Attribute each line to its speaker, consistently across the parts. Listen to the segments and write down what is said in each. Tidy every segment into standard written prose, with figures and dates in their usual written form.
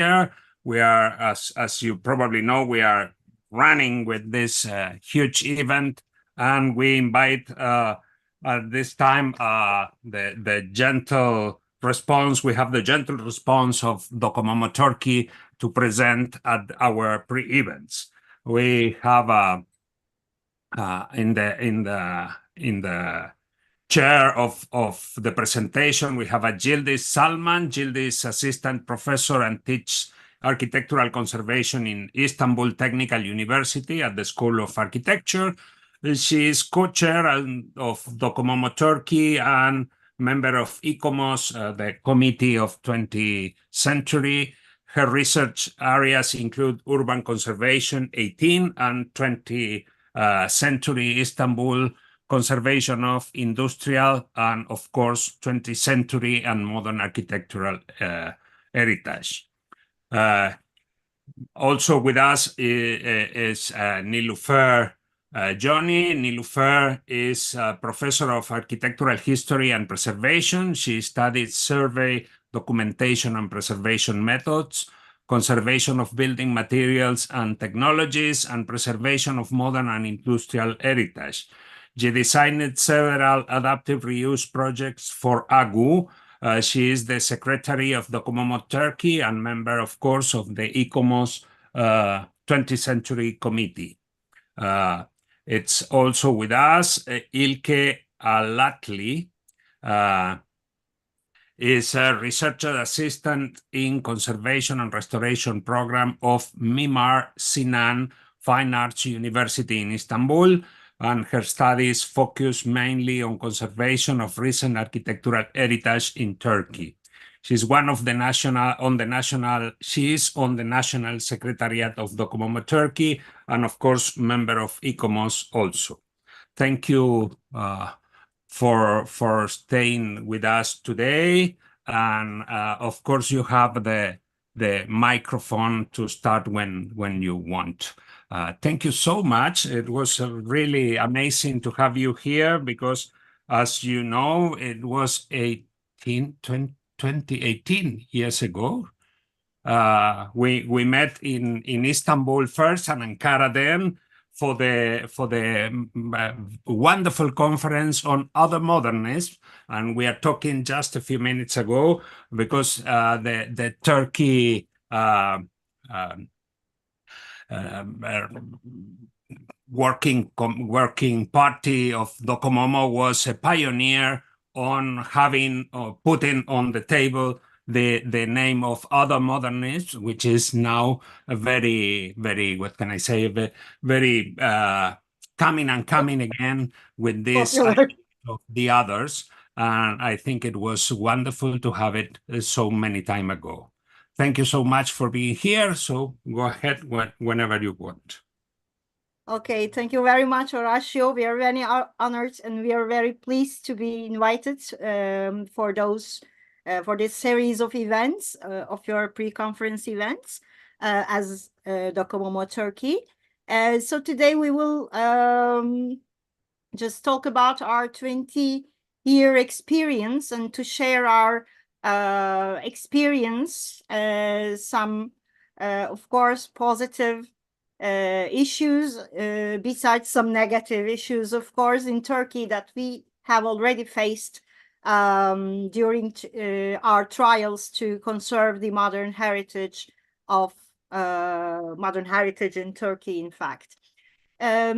Speaker 1: here. We are, as you probably know, we are running with this huge event, and we invite at this time the gentle response. We have the gentle response of Docomomo Turkey to present at our pre-events. We have in the chair of the presentation, we have a Yildiz Salman. Yildiz assistant professor and teaches architectural conservation in Istanbul Technical University at the School of Architecture. She is co-chair of Docomomo Turkey and member of ICOMOS, the Committee of 20th Century. Her research areas include urban conservation, 18th and 20th century Istanbul, conservation of industrial, and of course 20th century and modern architectural heritage. Also with us is Niloufer Johnny. Niloufer is a professor of architectural history and preservation. She studied survey, documentation and preservation methods, conservation of building materials and technologies, and preservation of modern and industrial heritage. She designed several adaptive reuse projects for AGU. She is the secretary of Docomomo Turkey and member, of course, of the ICOMOS 20th Century Committee. It's also with us Ilke Alatli, is a researcher assistant in conservation and restoration program of Mimar Sinan Fine Arts University in Istanbul, and her studies focus mainly on conservation of recent architectural heritage in Turkey. She's on the National Secretariat of Docomomo Turkey, and of course, member of ICOMOS also. Thank you for staying with us today. And of course, you have the microphone to start when you want. Thank you so much. It was really amazing to have you here because, as you know, it was 2018 years ago. We met in Istanbul first and Ankara then for the wonderful conference on other modernism, and we are talking just a few minutes ago because the Turkey working party of Docomomo was a pioneer on having putting on the table the name of other modernists, which is now a very, what can I say, very coming again with this of the others. And I think it was wonderful to have it so many time ago. Thank you so much for being here. So go ahead whenever you want.
Speaker 2: Okay, thank you very much, Horacio. We are very honored and we are very pleased to be invited for this series of events, of your pre-conference events as Docomomo Turkey. So today we will just talk about our 20-year experience and to share our experience, some, of course, positive issues, besides some negative issues, of course, in Turkey that we have already faced during our trials to conserve the modern heritage in Turkey, in fact. Let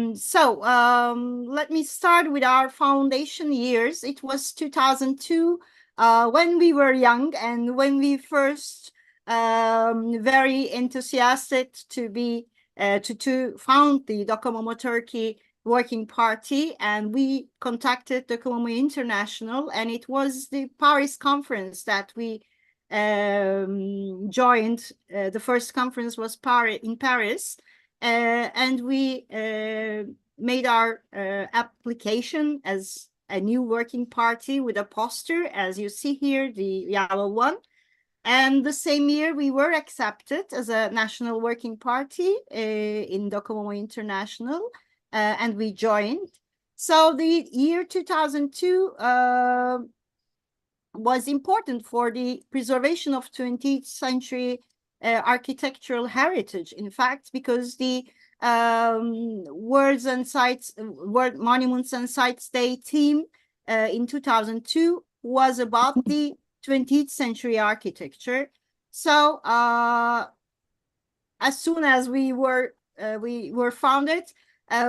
Speaker 2: me start with our foundation years. It was 2002 when we were young and when we first very enthusiastic to be to found the Docomomo Turkey Working Party, and we contacted Docomomo International, and it was the Paris conference that we joined. The first conference was in Paris, and we made our application as a new working party with a poster, as you see here, the yellow one. And the same year, we were accepted as a national working party in Docomomo International, and we joined. So the year 2002 was important for the preservation of 20th century architectural heritage, in fact, because the World Monuments and Sites Day theme in 2002 was about the 20th century architecture. So as soon as we were founded,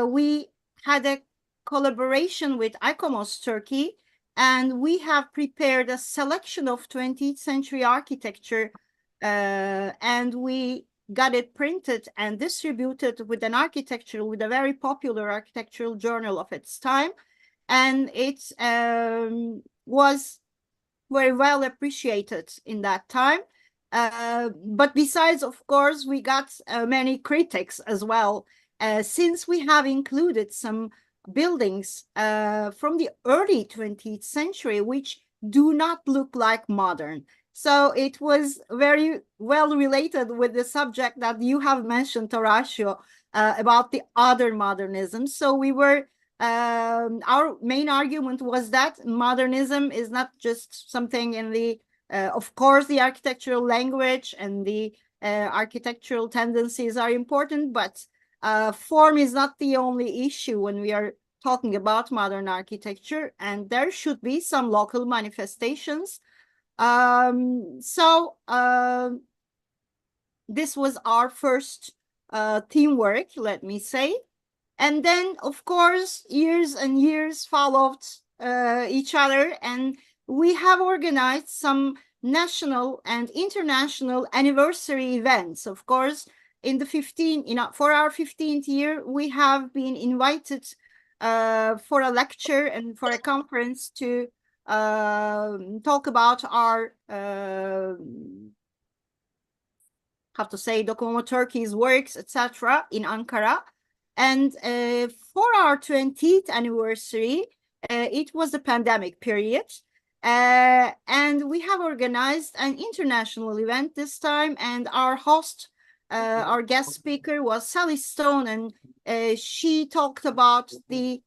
Speaker 2: we had a collaboration with ICOMOS Turkey, and we have prepared a selection of 20th century architecture, and we got it printed and distributed with a very popular architectural journal of its time, and it was very well appreciated in that time. But besides, of course, we got many critics as well, since we have included some buildings from the early 20th century, which do not look like modern. So it was very well related with the subject that you have mentioned, Horacio, about the other modernism. So we were our main argument was that modernism is not just something in the of course, the architectural language and the architectural tendencies are important, but form is not the only issue when we are talking about modern architecture, and there should be some local manifestations. This was our first teamwork, let me say. And then, of course, years and years followed each other, and we have organized some national and international anniversary events. Of course, for our 15th year, we have been invited for a lecture and for a conference to talk about our Docomo Turkey's works, etc., in Ankara. And for our 20th anniversary, it was the pandemic period. And we have organized an international event this time, and our host, our guest speaker was Sally Stone, and she talked about the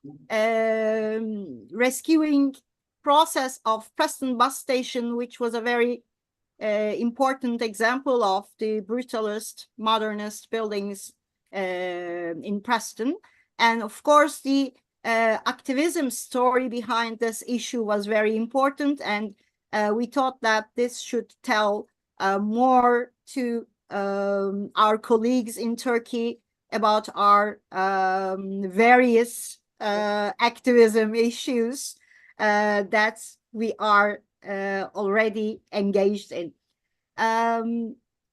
Speaker 2: rescuing process of Preston bus station, which was a very important example of the brutalist modernist buildings in Preston. And of course, the activism story behind this issue was very important, and we thought that this should tell more to our colleagues in Turkey about our various activism issues that we are already engaged in.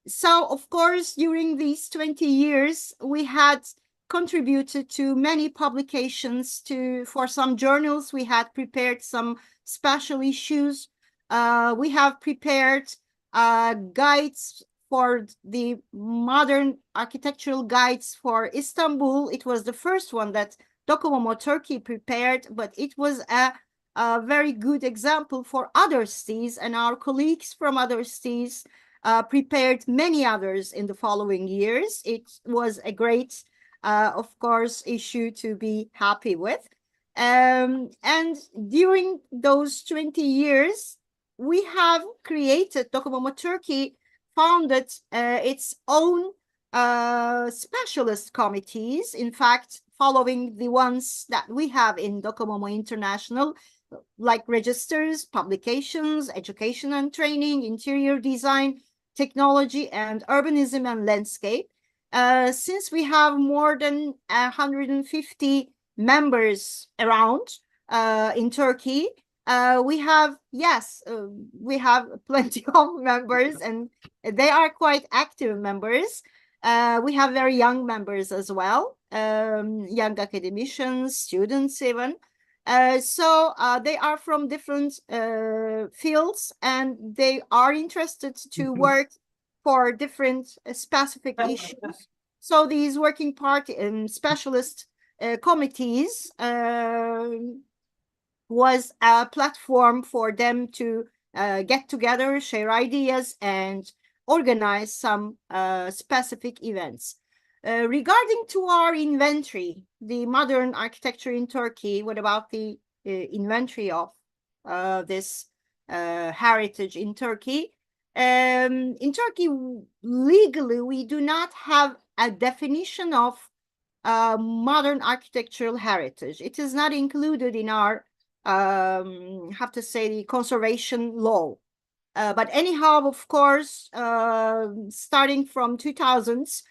Speaker 2: So, of course, during these 20 years, we had contributed to many publications. For some journals, we had prepared some special issues. We have prepared guides for the modern architectural guides for Istanbul. It was the first one that Docomo Turkey prepared, but it was a very good example for other cities, and our colleagues from other cities prepared many others in the following years. It was a great, of course, issue to be happy with. And during those 20 years, we have created, Docomo Turkey founded its own specialist committees, in fact, following the ones that we have in Docomo International, like registers, publications, education and training, interior design, technology, and urbanism and landscape. Since we have more than 150 members around in Turkey, we have plenty of members, and they are quite active members. We have very young members as well, young academicians, students even. So they are from different fields, and they are interested to work for different specific issues. So these working party and specialist committees was a platform for them to get together, share ideas, and organize some specific events. Regarding to our inventory, the modern architecture in Turkey, what about the inventory of this heritage in Turkey? In Turkey, legally, we do not have a definition of modern architectural heritage. It is not included in our, have to say, the conservation law. But anyhow, of course, starting from 2000s,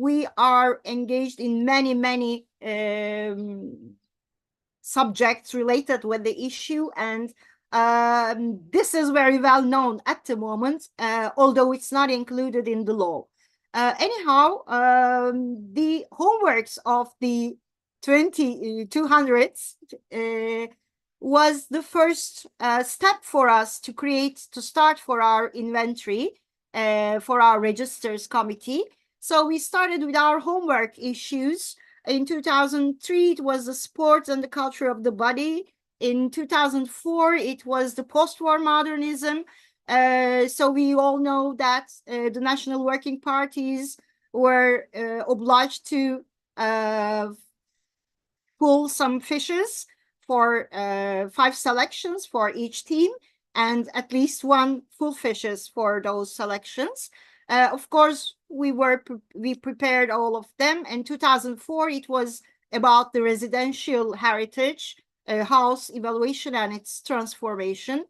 Speaker 2: we are engaged in many subjects related with the issue, and this is very well known at the moment, although it's not included in the law. Anyhow, the homeworks of the 200s was the first step for us to start for our inventory, for our registers committee. So we started with our homework issues. In 2003, it was the sports and the culture of the body. In 2004, it was the post-war modernism. So we all know that the national working parties were obliged to pull some fishes for 5 selections for each team, and at least 1 full fishes for those selections. Of course, we prepared all of them. In 2004, it was about the residential heritage, house evaluation and its transformation.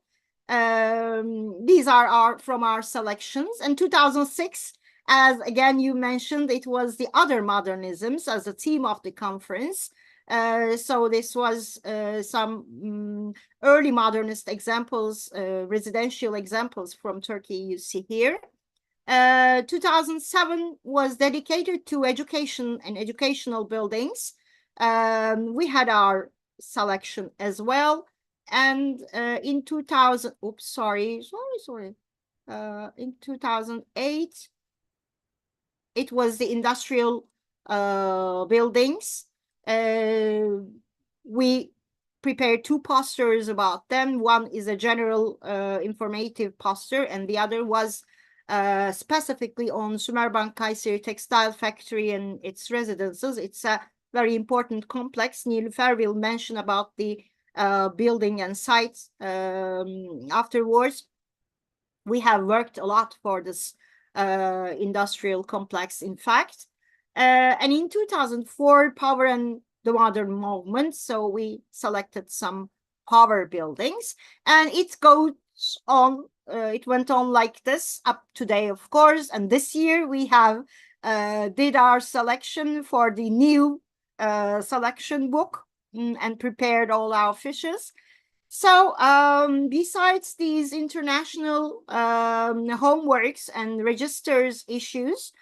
Speaker 2: These are from our selections. In 2006, as again you mentioned, it was the other modernisms as a theme of the conference. So this was some early modernist examples, residential examples from Turkey you see here. 2007 was dedicated to education and educational buildings. We had our selection as well. And in 2000, in 2008, it was the industrial buildings. We prepared 2 posters about them. One is a general informative poster, and the other was specifically on Sümerbank Kayseri textile factory and its residences. It's a very important complex. Nilüfer will mention about the building and sites afterwards. We have worked a lot for this industrial complex, in fact. And in 2004, power and the modern movement. So we selected some power buildings, and it goes on. It went on like this up today, of course. And this year we have did our selection for the new selection book and prepared all our fishes. So besides these international homeworks and registers issues,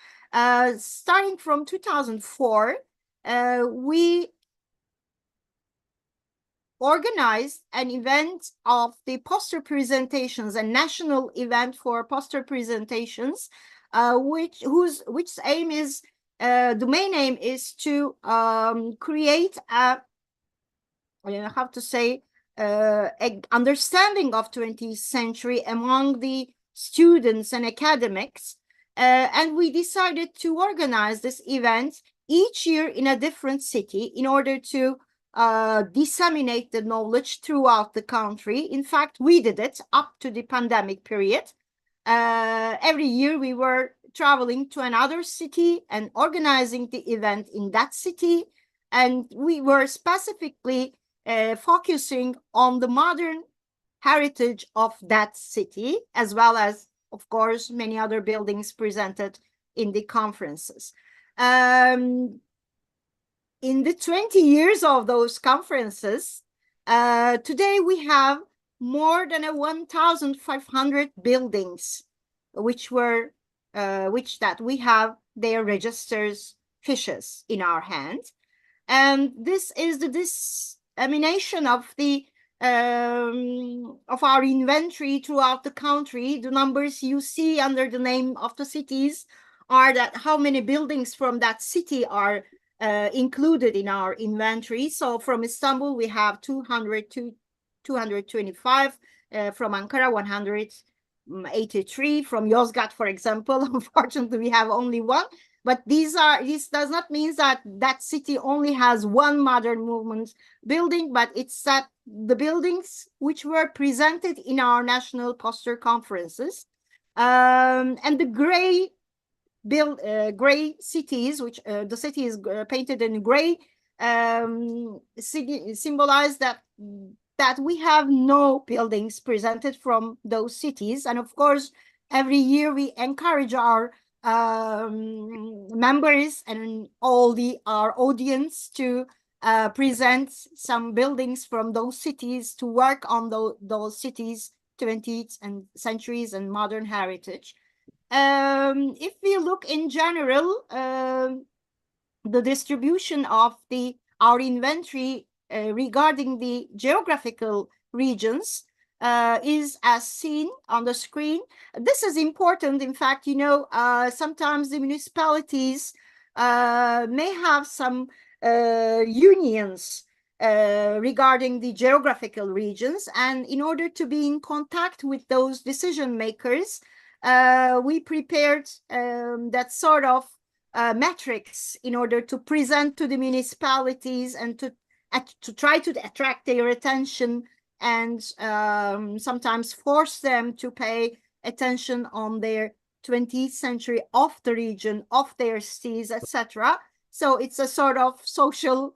Speaker 2: starting from 2004, we organized an event of the poster presentations, a national event for poster presentations, which aim is, the main aim is to create a, how to say, understanding of 20th century among the students and academics. And we decided to organize this event each year in a different city in order to disseminate the knowledge throughout the country. In fact, we did it up to the pandemic period. Every year we were traveling to another city and organizing the event in that city. And we were specifically focusing on the modern heritage of that city, as well as, of course, many other buildings presented in the conferences. In the 20 years of those conferences, today we have more than 1,500 buildings which that we have their registers fishes in our hand. And this is the dissemination of the of our inventory throughout the country. The numbers you see under the name of the cities are that how many buildings from that city are included in our inventory. So from Istanbul, we have 225, from Ankara, 183, from Yozgat, for example. Unfortunately, we have only 1. But this does not mean that that city only has one modern movement building, but it's that the buildings which were presented in our national poster conferences, and the gray cities, which the city is painted in gray, symbolize that we have no buildings presented from those cities. And of course, every year we encourage our members and all our audience to present some buildings from those cities, to work on those cities' 20th centuries and modern heritage. If we look in general, the distribution of our inventory regarding the geographical regions is as seen on the screen. This is important. In fact, sometimes the municipalities may have some unions regarding the geographical regions, and in order to be in contact with those decision makers, we prepared that sort of metrics in order to present to the municipalities and to try to attract their attention, and sometimes force them to pay attention on their 20th century of the region, of their cities, etc. So it's a sort of social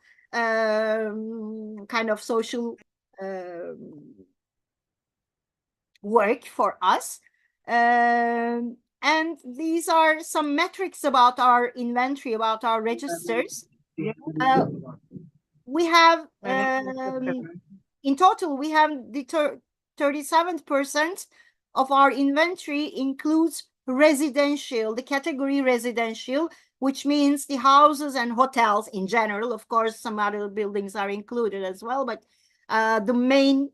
Speaker 2: work for us. And these are some metrics about our inventory, about our registers. We have, in total, we have the 37% of our inventory includes residential, the category residential, which means the houses and hotels in general. Of course, some other buildings are included as well, but the main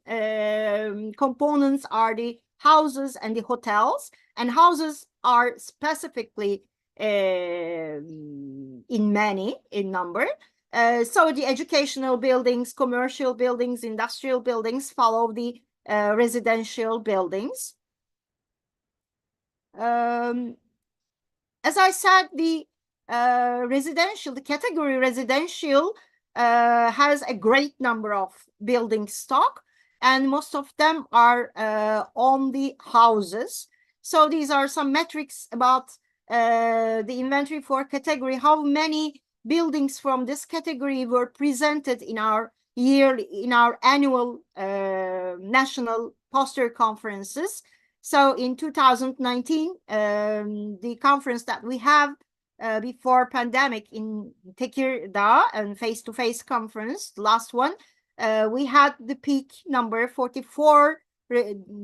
Speaker 2: components are the houses and the hotels, and houses are specifically in number. So the educational buildings, commercial buildings, industrial buildings follow the residential buildings. As I said, the category residential has a great number of building stock, and most of them are on the houses. So these are some metrics about the inventory for category, how many buildings from this category were presented in our annual national poster conferences. So in 2019, the conference that we have before pandemic in Tekirdağ, and face-to-face conference, the last one, we had the peak number, 44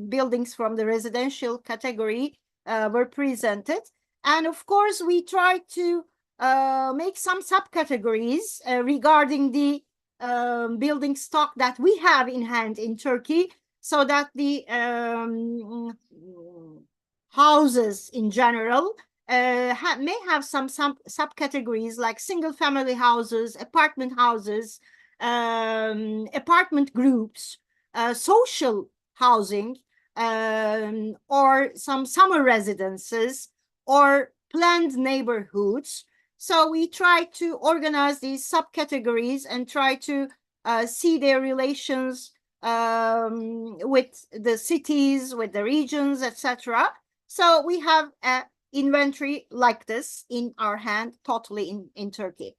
Speaker 2: buildings from the residential category were presented. And of course, we tried to make some subcategories regarding the building stock that we have in hand in Turkey, so that the houses in general may have some subcategories, like single family houses, apartment houses, apartment groups, social housing, or some summer residences, or planned neighborhoods. So we try to organize these subcategories and try to see their relations with the cities, with the regions, etc. So we have an inventory like this in our hand, totally in Turkey.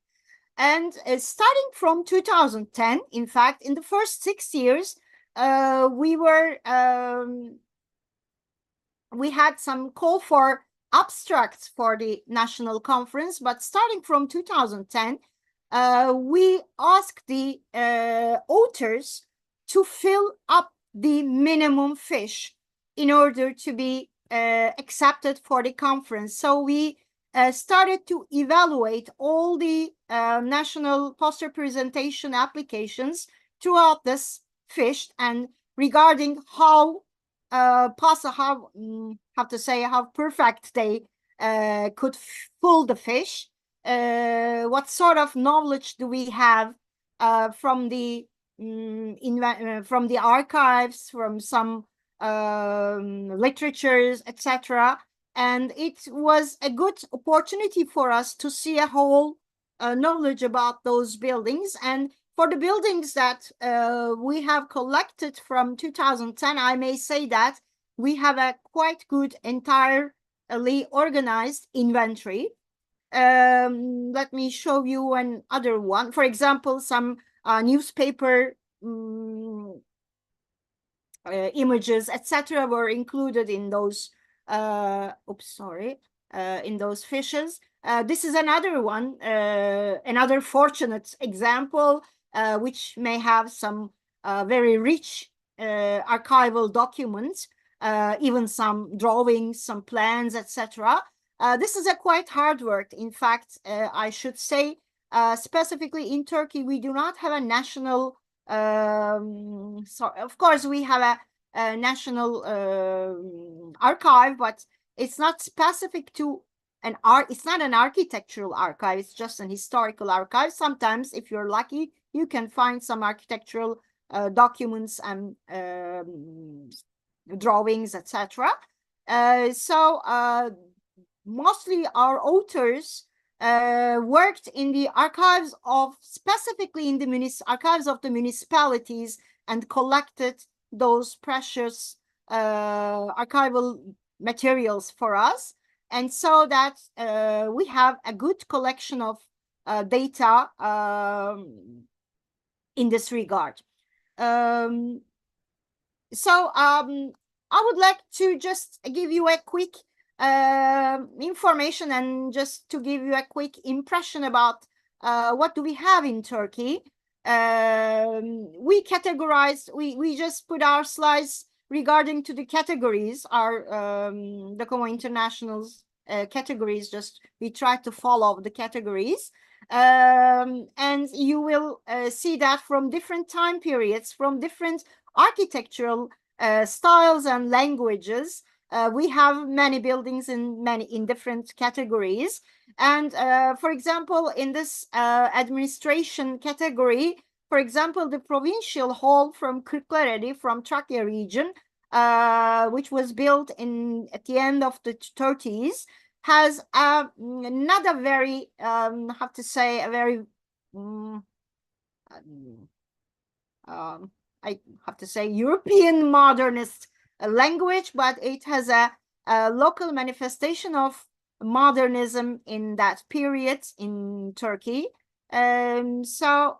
Speaker 2: And starting from 2010, in fact, in the first 6 years, we had some call for abstracts for the national conference, but starting from 2010, we asked the authors to fill up the minimum fish in order to be accepted for the conference. So we started to evaluate all the national poster presentation applications throughout this fish, and regarding how perfect they could pull the fish, what sort of knowledge do we have from the archives, from some literatures, etc. And it was a good opportunity for us to see a whole knowledge about those buildings. And for the buildings that we have collected from 2010, I may say that we have a quite good entirely organized inventory. Let me show you another one. For example, some newspaper images, etc., were included in those. In those fiches. This is another one, another fortunate example, which may have some very rich archival documents, even some drawings, some plans, etc. This is a quite hard work. In fact, I should say, specifically in Turkey, we do not have a national. So of course we have a national archive, but it's not specific to an art. It's not an architectural archive. It's just an historical archive. Sometimes, if you're lucky, you can find some architectural documents and drawings, etc. So mostly our authors worked in the archives of, specifically in the archives of the municipalities, and collected those precious archival materials for us. And so that we have a good collection of data in this regard. So I would like to just give you a quick information, and just to give you a quick impression about what do we have in Turkey. We categorized, we just put our slides regarding to the categories, our Docomo International's categories. Just we try to follow the categories, and you will see that from different time periods, from different architectural styles and languages, we have many buildings in different categories. And for example, in this administration category, for example, the provincial hall from Kırklareli, from Trakya region, which was built at the end of the 30s, has not a very, have to say, a very, I have to say, European modernist language, but it has a local manifestation of modernism in that period in Turkey. So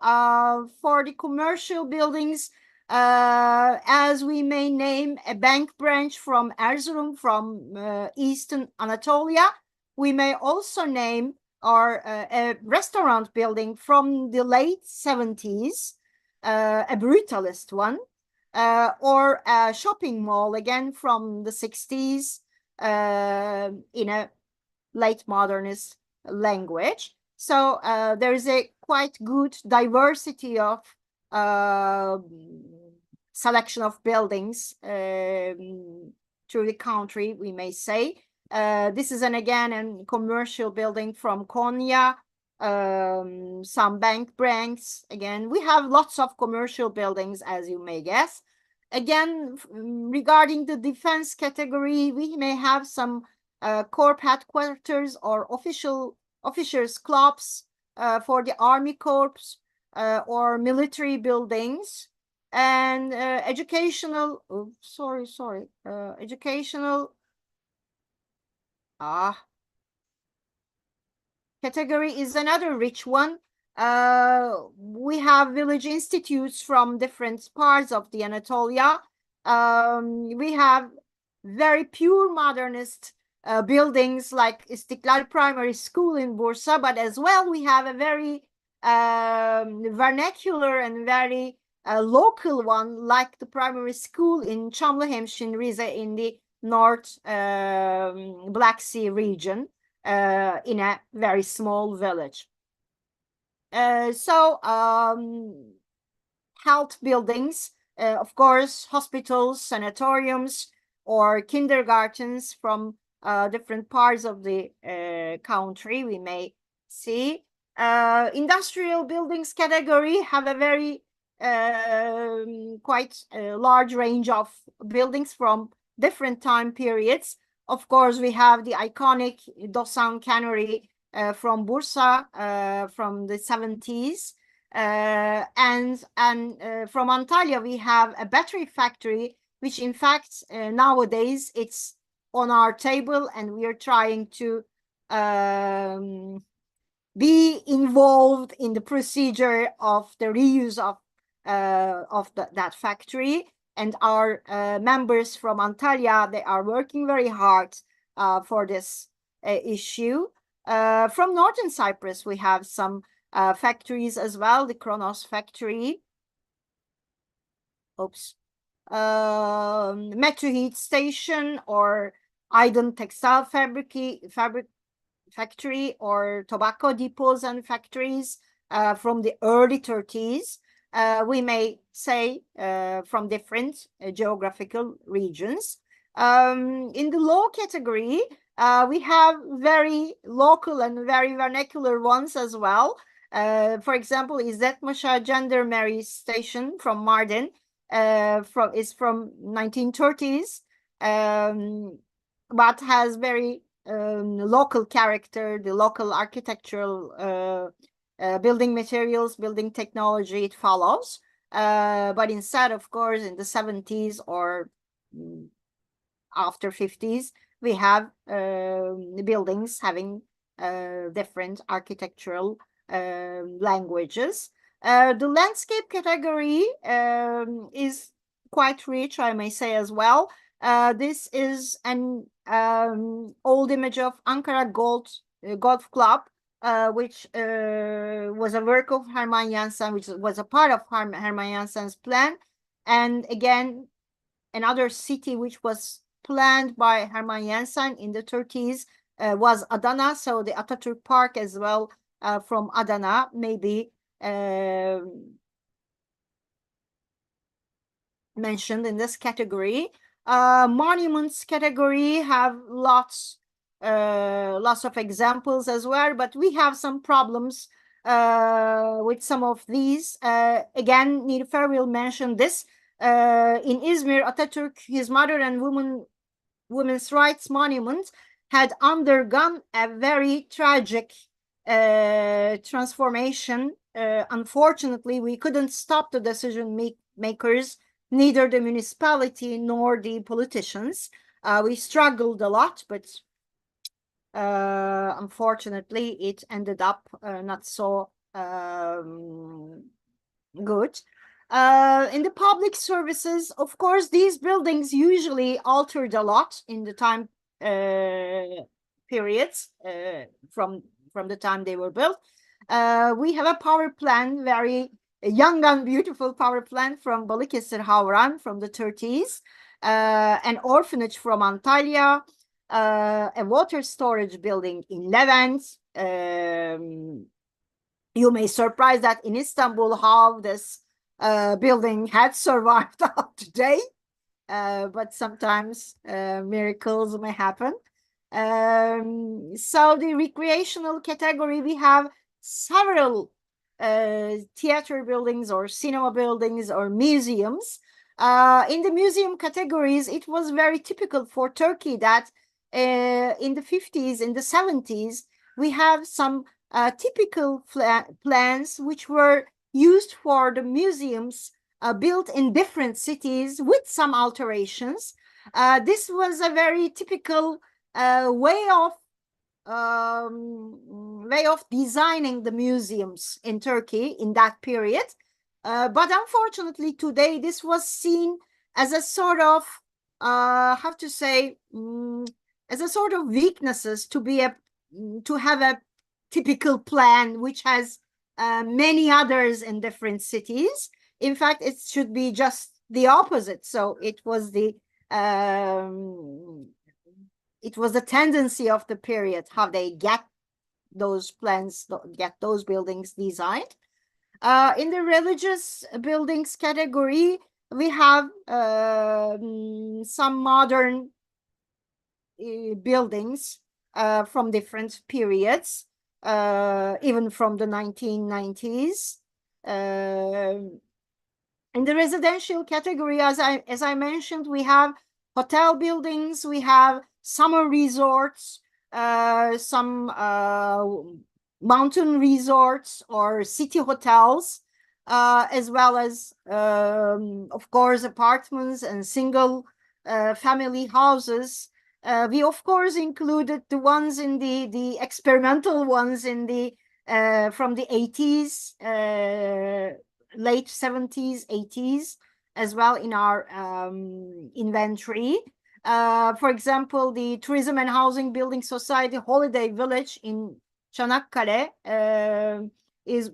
Speaker 2: for the commercial buildings, as we may name a bank branch from Erzurum, from Eastern Anatolia, we may also name a restaurant building from the late 70s, a brutalist one, or a shopping mall again from the 60s, in a late modernist language. So there is a quite good diversity of selection of buildings through the country, we may say. This is again a commercial building from Konya, some bank branches. Again, we have lots of commercial buildings, as you may guess. Again, regarding the defense category, we may have some corps headquarters or officers clubs for the army corps, or military buildings, and educational, educational category is another rich one. We have village institutes from different parts of the Anatolia. We have very pure modernist buildings like Istiklal Primary School in Bursa, but as well we have a very vernacular and very local one, like the primary school in Çamlıhemşin, Rize, in the North Black Sea region, in a very small village. So health buildings, of course, hospitals, sanatoriums, or kindergartens from different parts of the country, we may see. Industrial buildings category have a very quite large range of buildings from different time periods. Of course, we have the iconic Dosan Cannery from Bursa from the 70s. And from Antalya, we have a battery factory, which in fact, nowadays it's on our table, and we are trying to be involved in the procedure of the reuse of that factory. And our members from Antalya, they are working very hard for this issue. From Northern Cyprus, we have some factories as well, the Kronos factory. Oops. Metro Heat Station, or Aydın Textile Fabric factory, or tobacco depots and factories from the early 30s. We may say from different geographical regions. In the low category, we have very local and very vernacular ones as well. For example, İzzetpaşa Gendarmerie Station from Mardin is from 1930s, but has very local character, the local architectural building materials, building technology it follows. But instead, of course, in the 70s or after 50s, we have buildings having different architectural languages. The landscape category is quite rich, I may say as well. This is an old image of Ankara Golf Club, which was a work of Hermann Janssen, which was a part of Hermann Janssen's plan. And again, another city which was planned by Hermann Janssen in the 30s was Adana. So the Atatürk Park as well from Adana may be mentioned in this category. Monuments category have lots of examples as well, but we have some problems with some of these. Again, Nilüfer will mention this. In Izmir, Atatürk, his mother and women's rights monument had undergone a very tragic transformation. Unfortunately, we couldn't stop the decision makers, neither the municipality nor the politicians. We struggled a lot, but unfortunately, it ended up not so good. In the public services, of course, these buildings usually altered a lot in the time periods from the time they were built. We have a power plant, very young and beautiful power plant from Balıkesir Havran from the 30s, an orphanage from Antalya, a water storage building in Levent. You may surprise that in Istanbul how this building had survived up to date, but sometimes miracles may happen. So the recreational category, we have several theater buildings or cinema buildings or museums. In the museum categories, it was very typical for Turkey that in the 50s, in the 70s, we have some typical plans which were used for the museums built in different cities with some alterations. This was a very typical way of designing the museums in Turkey in that period. But unfortunately, today this was seen as a sort of, how to say, as a sort of weaknesses to have a typical plan which has many others in different cities. In fact, it should be just the opposite. So it was the tendency of the period how they get those plans, get those buildings designed. In the religious buildings category, we have some modern buildings from different periods, even from the 1990s. In the residential category, as I mentioned, we have hotel buildings, we have summer resorts, some mountain resorts or city hotels, as well as, of course, apartments and single family houses. We of course included the ones in the experimental ones in the from the 80s, late 70s, 80s, as well in our inventory. For example, the Tourism and Housing Building Society Holiday Village in Çanakkale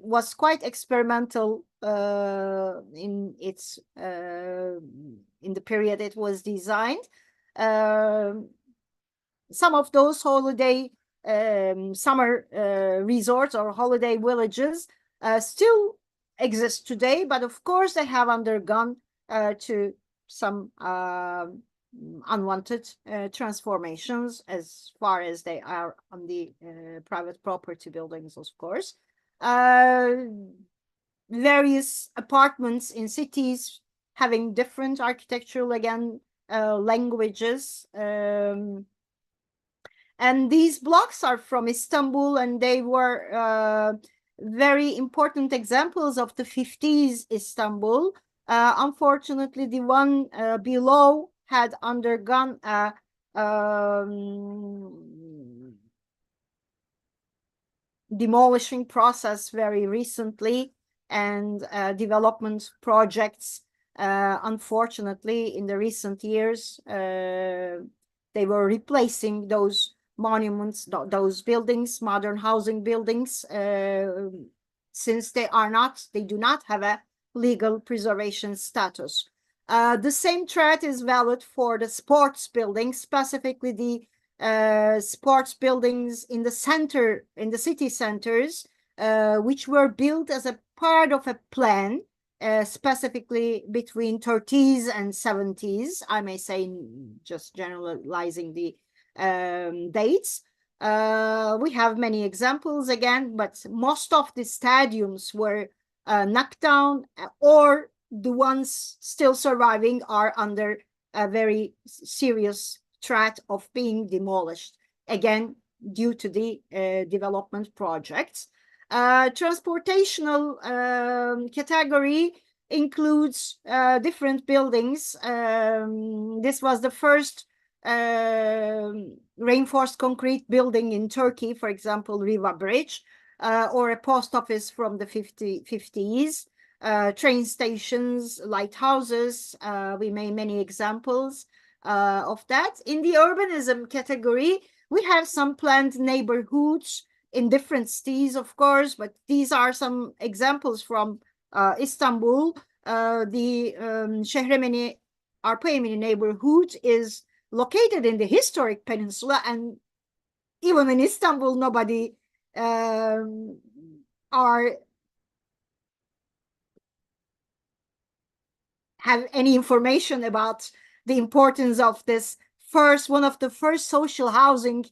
Speaker 2: was quite experimental in its in the period it was designed. Some of those holiday summer resorts or holiday villages still exist today, but of course they have undergone to some unwanted transformations as far as they are on the private property buildings, of course. Various apartments in cities having different architectural, again, languages. And these blocks are from Istanbul, and they were very important examples of the 50s Istanbul. Unfortunately, the one below had undergone a demolishing process very recently, and development projects, unfortunately, in the recent years, they were replacing those monuments, those buildings, modern housing buildings, since they do not have a legal preservation status. The same threat is valid for the sports buildings, specifically the sports buildings in the city centers, which were built as a part of a plan, specifically between 30s and 70s, I may say, just generalizing the dates. We have many examples again, but most of the stadiums were knocked down, or the ones still surviving are under a very serious threat of being demolished, again, due to the development projects. Transportational category includes different buildings. This was the first reinforced concrete building in Turkey, for example, Riva Bridge, or a post office from the 50s, train stations, lighthouses. We made many examples of that. In the urbanism category, we have some planned neighborhoods in different cities, of course, but these are some examples from Istanbul. The Şehremeni Arpaemini neighborhood is located in the historic peninsula, and even in Istanbul, nobody have any information about the importance of this one of the first social housing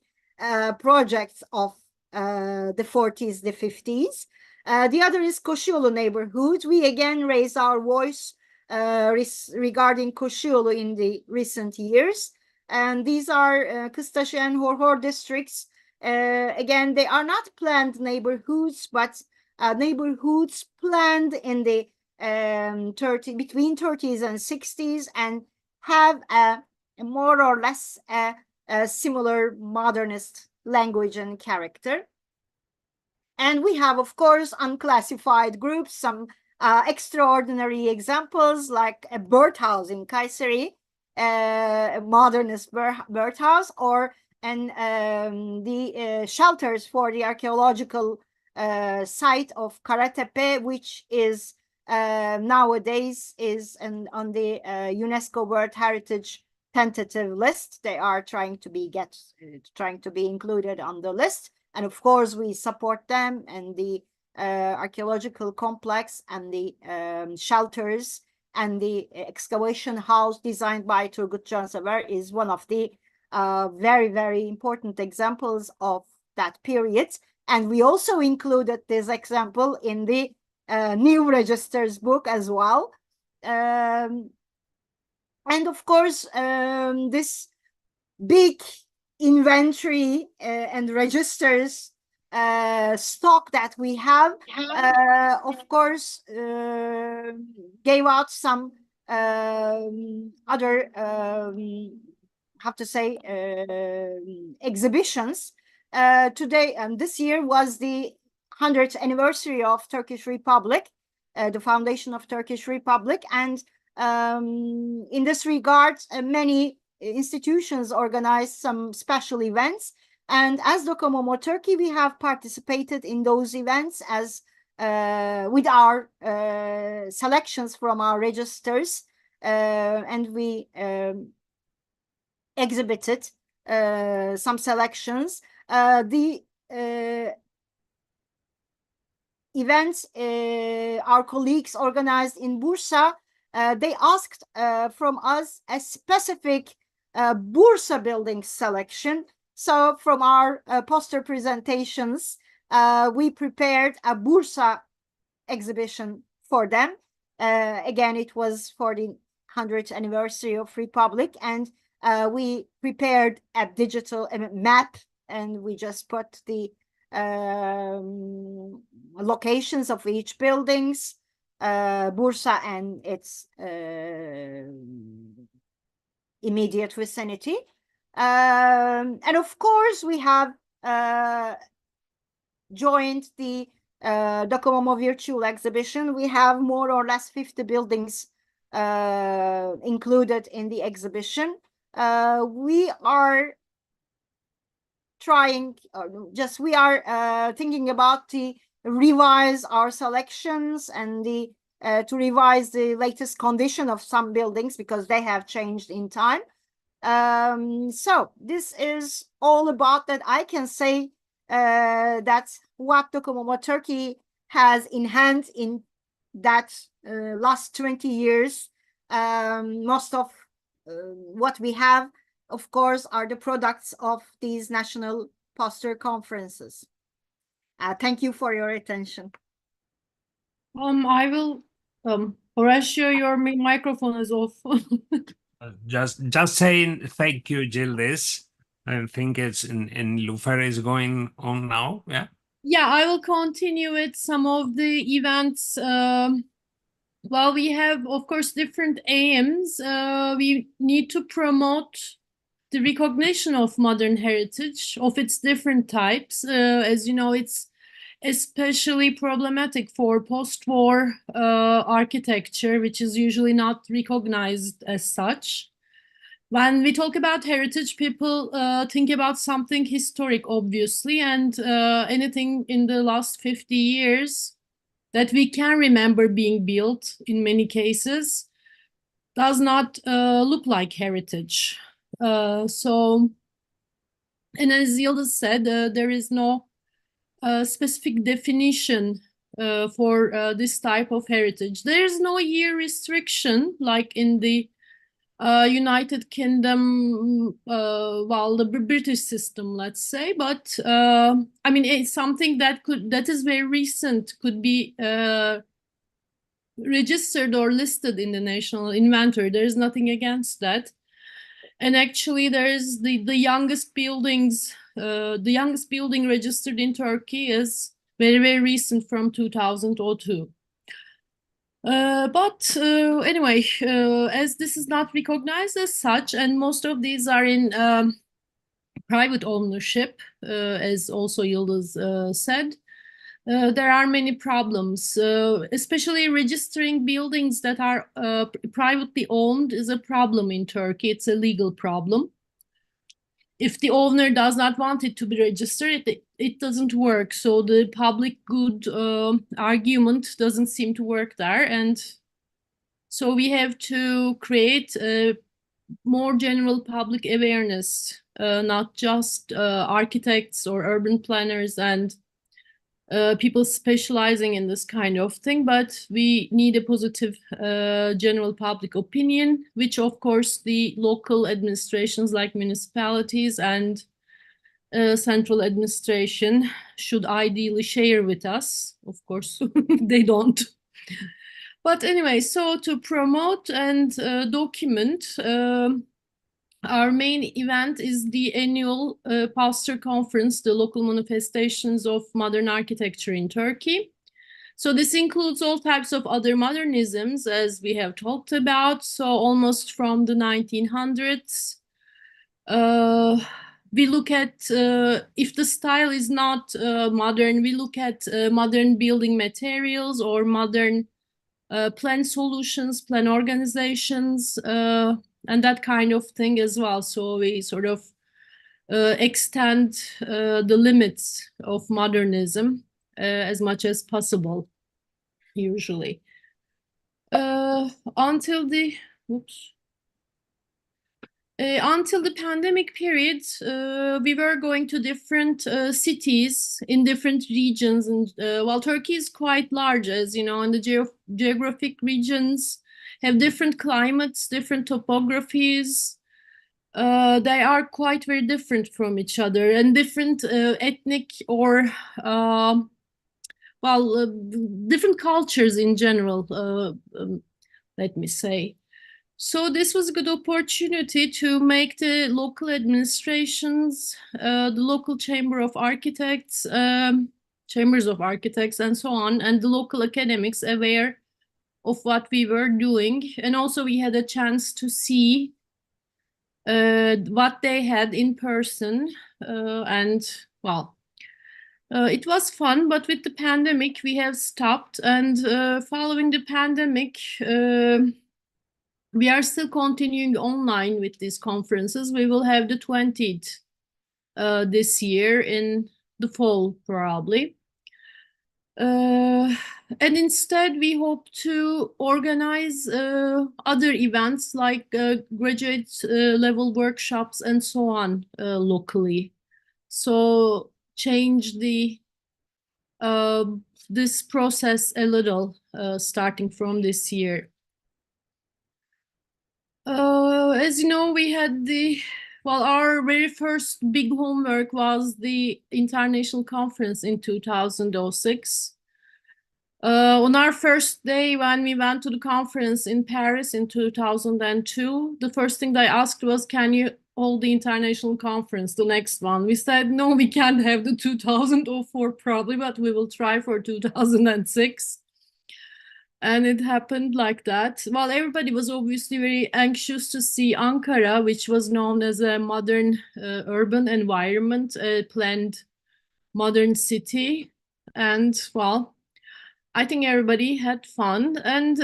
Speaker 2: projects of the 40s, the 50s. The other is Koşuyolu neighborhood. We again raised our voice regarding Koşuyolu in the recent years. And these are Kıstaşı and Horhor districts. Again, they are not planned neighborhoods, but neighborhoods planned in the between 30s and 60s, and have a more or less a similar modernist language and character. And we have, of course, unclassified groups, some extraordinary examples like a birdhouse in Kayseri, a modernist birdhouse, or the shelters for the archaeological site of Karatepe, which is nowadays is on the UNESCO World Heritage tentative list. They are trying to be included on the list, and of course we support them, and the archaeological complex and the shelters and the excavation house designed by Turgut Cansever is one of the very, very important examples of that period. And we also included this example in the new registers book as well. And of course, this big inventory and registers stock that we have, of course, gave out some other, how to say, exhibitions. Today and this year was the 100th anniversary of Turkish Republic, the foundation of Turkish Republic, and in this regard, many institutions organized some special events. And as Docomomo Turkey, we have participated in those events as with our selections from our registers, and we exhibited some selections. The events our colleagues organized in Bursa, they asked from us a specific Bursa building selection. So from our poster presentations, we prepared a Bursa exhibition for them. Again, it was for the 100th anniversary of Republic, and we prepared a digital map, and we just put the locations of each buildings, Bursa and its immediate vicinity. And of course, we have joined the Docomomo virtual exhibition. We have more or less 50 buildings included in the exhibition. We are trying, we are thinking about to revise our selections and to revise the latest condition of some buildings because they have changed in time. So this is all about that. I can say that's what Docomomo Turkey has in hand in that last 20 years. Most of what we have, of course, are the products of these national poster conferences. Thank you for your attention.
Speaker 3: I will, Horatio, your microphone is off.
Speaker 1: Just saying thank you, Gildes. I think it's in Lufer is going on now. Yeah.
Speaker 3: Yeah, I will continue with some of the events. Well, we have, of course, different aims. We need to promote the recognition of modern heritage of its different types. As you know, it's especially problematic for post-war architecture, which is usually not recognized as such. When we talk about heritage, people think about something historic, obviously, and anything in the last 50 years that we can remember being built in many cases does not look like heritage. So, and as Yıldız said, there is no specific definition for this type of heritage. There is no year restriction like in the United Kingdom, well, the British system, let's say, but I mean, it's something that is very recent, could be registered or listed in the national inventory. There is nothing against that. And actually, there is the youngest buildings, the youngest building registered in Turkey is very, very recent from 2002. But anyway, as this is not recognized as such, and most of these are in private ownership, as also Yıldız said, there are many problems, especially registering buildings that are privately owned is a problem in Turkey. It's a legal problem. If the owner does not want it to be registered, it doesn't work. So the public good argument doesn't seem to work there. And so we have to create more general public awareness, not just architects or urban planners and people specializing in this kind of thing, but we need a positive general public opinion, which of course the local administrations like municipalities and central administration should ideally share with us. Of course, they don't. But anyway, so to promote and document our main event is the annual Pasteur Conference, the local manifestations of modern architecture in Turkey. So this includes all types of other modernisms, as we have talked about. So almost from the 1900s, we look at, if the style is not modern, we look at modern building materials or modern plan solutions, plan organizations, and that kind of thing as well. So we sort of extend the limits of modernism as much as possible, usually. Until the pandemic period, we were going to different cities in different regions, and while Turkey is quite large, as you know, and the geographic regions have different climates, different topographies. They are quite very different from each other, and different ethnic or different cultures in general, let me say. So this was a good opportunity to make the local administrations, the local chamber of architects, chambers of architects and so on, and the local academics aware of what we were doing. And also we had a chance to see what they had in person, and well, it was fun, but with the pandemic we have stopped, and following the pandemic, we are still continuing online with these conferences. We will have the 20th this year in the fall, probably. And instead, we hope to organize other events like graduate level workshops and so on locally. So change the this process a little starting from this year. As you know, we had our very first big homework was the international conference in 2006. On our first day, when we went to the conference in Paris in 2002, the first thing they asked was, can you hold the international conference, the next one? We said, no, we can't have the 2004 probably, but we will try for 2006. And it happened like that. Well, everybody was obviously very anxious to see Ankara, which was known as a modern urban environment, a planned modern city. And well, I think everybody had fun. And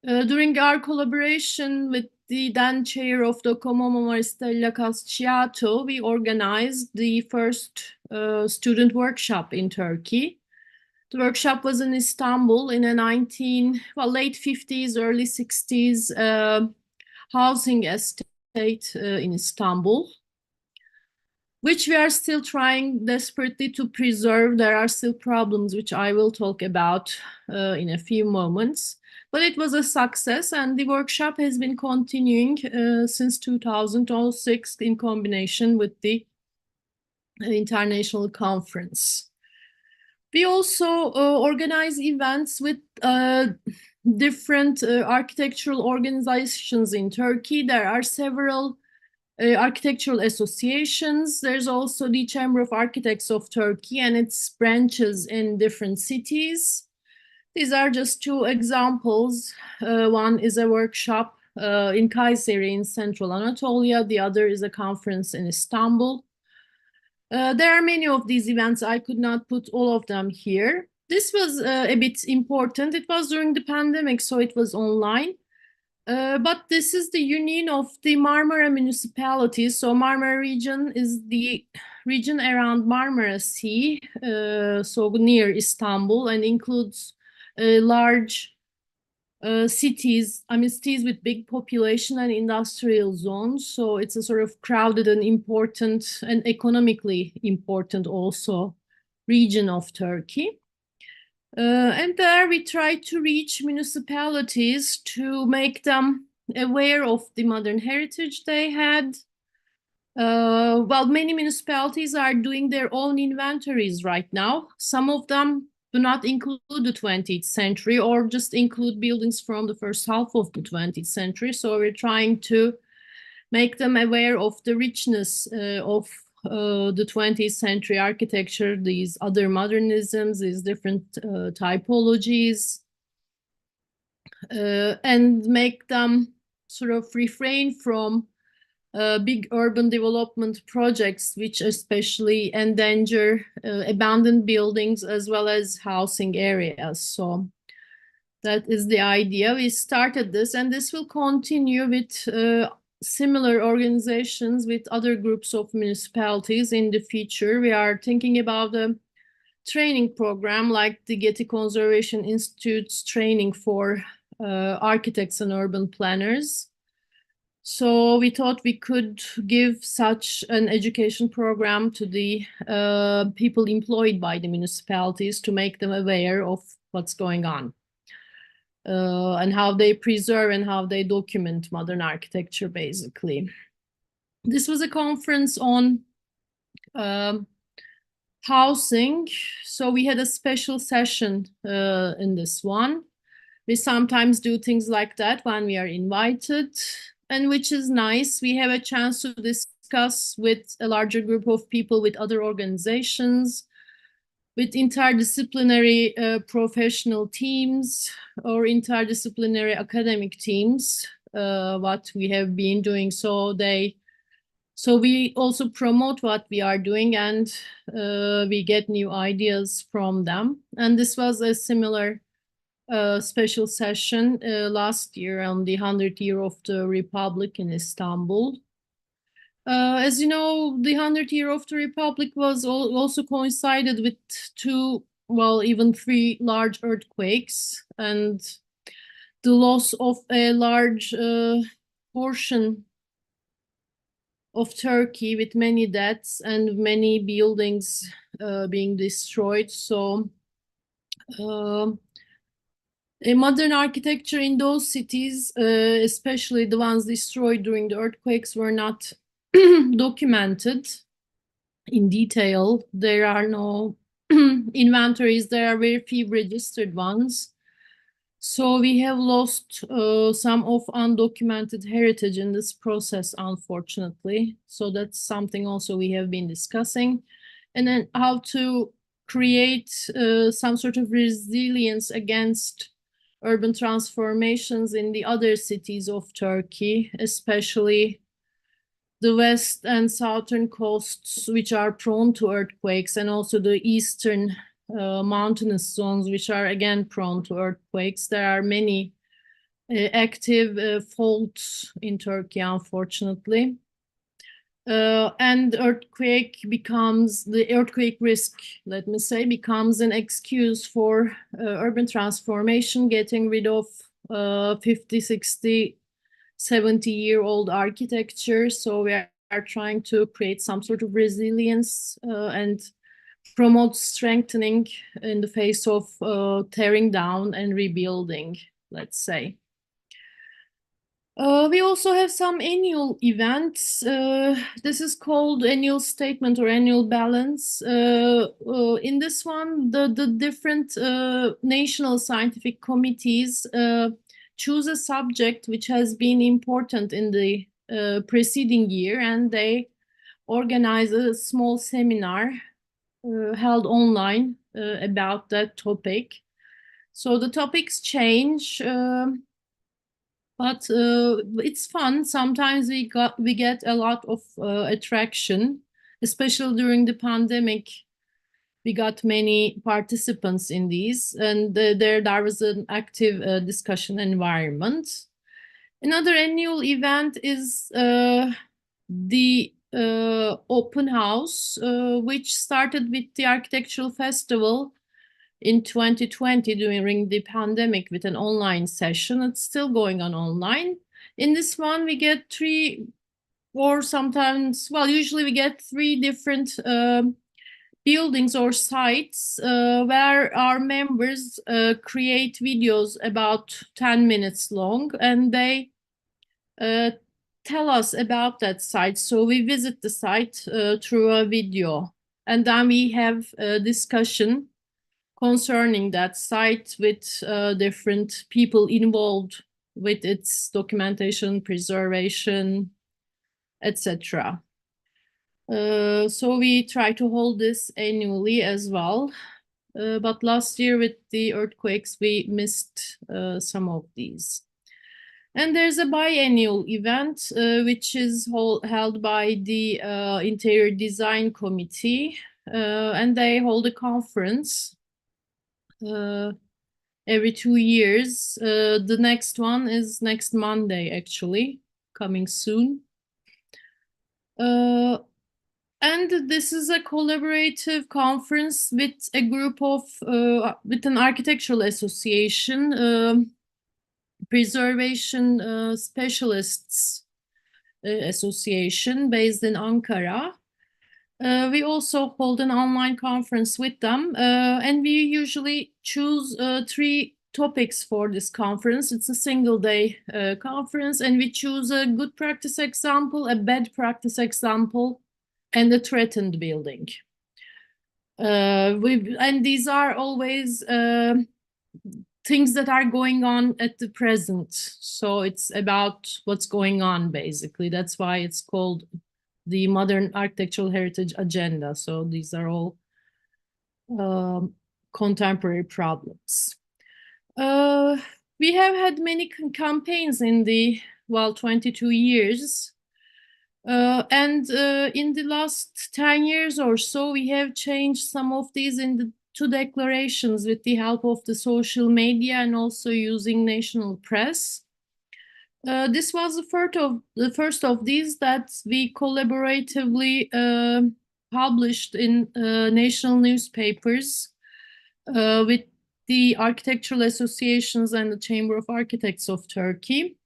Speaker 3: during our collaboration with the then chair of the Comoma Maristella Casciato, we organized the first student workshop in Turkey. The workshop was in Istanbul in a late 50s, early 60s housing estate in Istanbul, which we are still trying desperately to preserve. There are still problems, which I will talk about in a few moments. But it was a success, and the workshop has been continuing since 2006 in combination with the international conference. We also organize events with different architectural organizations in Turkey. There are several architectural associations. There's also the Chamber of Architects of Turkey and its branches in different cities. These are just two examples. One is a workshop in Kayseri in Central Anatolia. The other is a conference in Istanbul. There are many of these events. I could not put all of them here. This was a bit important. It was during the pandemic, so it was online. But this is the union of the Marmara municipalities. So Marmara region is the region around Marmara Sea, so near Istanbul, and includes large cities, cities with big population and industrial zones. So it's a sort of crowded and important and economically important also region of Turkey. And there we try to reach municipalities to make them aware of the modern heritage they had. Many municipalities are doing their own inventories right now. Some of them do not include the 20th century or just include buildings from the first half of the 20th century. So we're trying to make them aware of the richness of the 20th century architecture, these other modernisms, these different typologies, and make them sort of refrain from big urban development projects, which especially endanger abandoned buildings as well as housing areas. So that is the idea. We started this, and this will continue with similar organizations with other groups of municipalities in the future. We are thinking about a training program like the Getty Conservation Institute's training for architects and urban planners. So we thought we could give such an education program to the people employed by the municipalities to make them aware of what's going on and how they preserve and how they document modern architecture, basically. This was a conference on housing. So we had a special session in this one. We sometimes do things like that when we are invited, and which is nice. We have a chance to discuss with a larger group of people, with other organizations, with interdisciplinary professional teams or interdisciplinary academic teams, what we have been doing. So we also promote what we are doing, and we get new ideas from them. And this was a similar special session last year on the 100th year of the Republic in Istanbul. As you know, the 100th year of the Republic was also coincided with two, well, even three large earthquakes, and the loss of a large portion of Turkey, with many deaths and many buildings being destroyed. So a modern architecture in those cities, especially the ones destroyed during the earthquakes, were not documented in detail. There are no inventories. There are very few registered ones. So we have lost some of undocumented heritage in this process, unfortunately. So that's something also we have been discussing. And then how to create some sort of resilience against urban transformations in the other cities of Turkey, especially the west and southern coasts, which are prone to earthquakes, and also the eastern mountainous zones, which are again prone to earthquakes. There are many active faults in Turkey, unfortunately. And the earthquake risk, let me say, becomes an excuse for urban transformation, getting rid of 50, 60, 70-year-old architecture. So we are trying to create some sort of resilience and promote strengthening in the face of tearing down and rebuilding, let's say. We also have some annual events. This is called annual statement or annual balance. In this one, the different national scientific committees choose a subject which has been important in the preceding year, and they organize a small seminar held online about that topic. So the topics change, but it's fun. Sometimes we get a lot of attraction, especially during the pandemic. We got many participants in these, and there was an active discussion environment. Another annual event is the open house, which started with the architectural festival in 2020 during the pandemic with an online session. It's still going on online. In this one, we get three, or sometimes, well, usually we get three different buildings or sites where our members create videos about 10 minutes long, and they tell us about that site. So we visit the site through a video, and then we have a discussion concerning that site with different people involved with its documentation, preservation, etc. So we try to hold this annually as well. But last year with the earthquakes, we missed some of these. And there's a biennial event, which is held by the Interior Design Committee, and they hold a conference every 2 years. The next one is next Monday, actually, coming soon. And this is a collaborative conference with a group of, with an architectural association, preservation specialists association based in Ankara. We also hold an online conference with them, and we usually choose 3 topics for this conference. It's a single day conference, and we choose a good practice example, a bad practice example, and a threatened building. And these are always things that are going on at the present. So it's about what's going on, basically. That's why it's called the Modern Architectural Heritage Agenda. So these are all contemporary problems. We have had many campaigns in the, 22 years. And in the last 10 years or so, we have changed some of these in the 2 declarations with the help of the social media and also using national press. This was the first of these that we collaboratively published in national newspapers with the architectural associations and the Chamber of Architects of Turkey.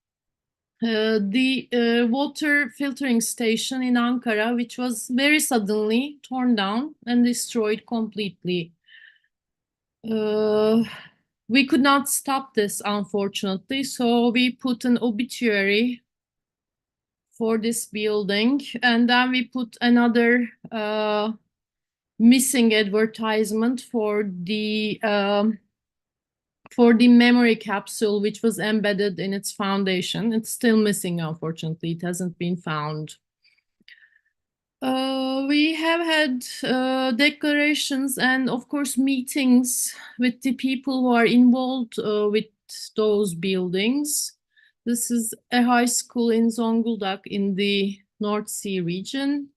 Speaker 3: The water filtering station in Ankara, which was very suddenly torn down and destroyed completely. We could not stop this, unfortunately, so we put an obituary for this building, and then we put another missing advertisement for the memory capsule, which was embedded in its foundation. It's still missing, unfortunately. It hasn't been found. We have had declarations and, of course, meetings with the people who are involved with those buildings. This is a high school in Zonguldak in the North Sea region.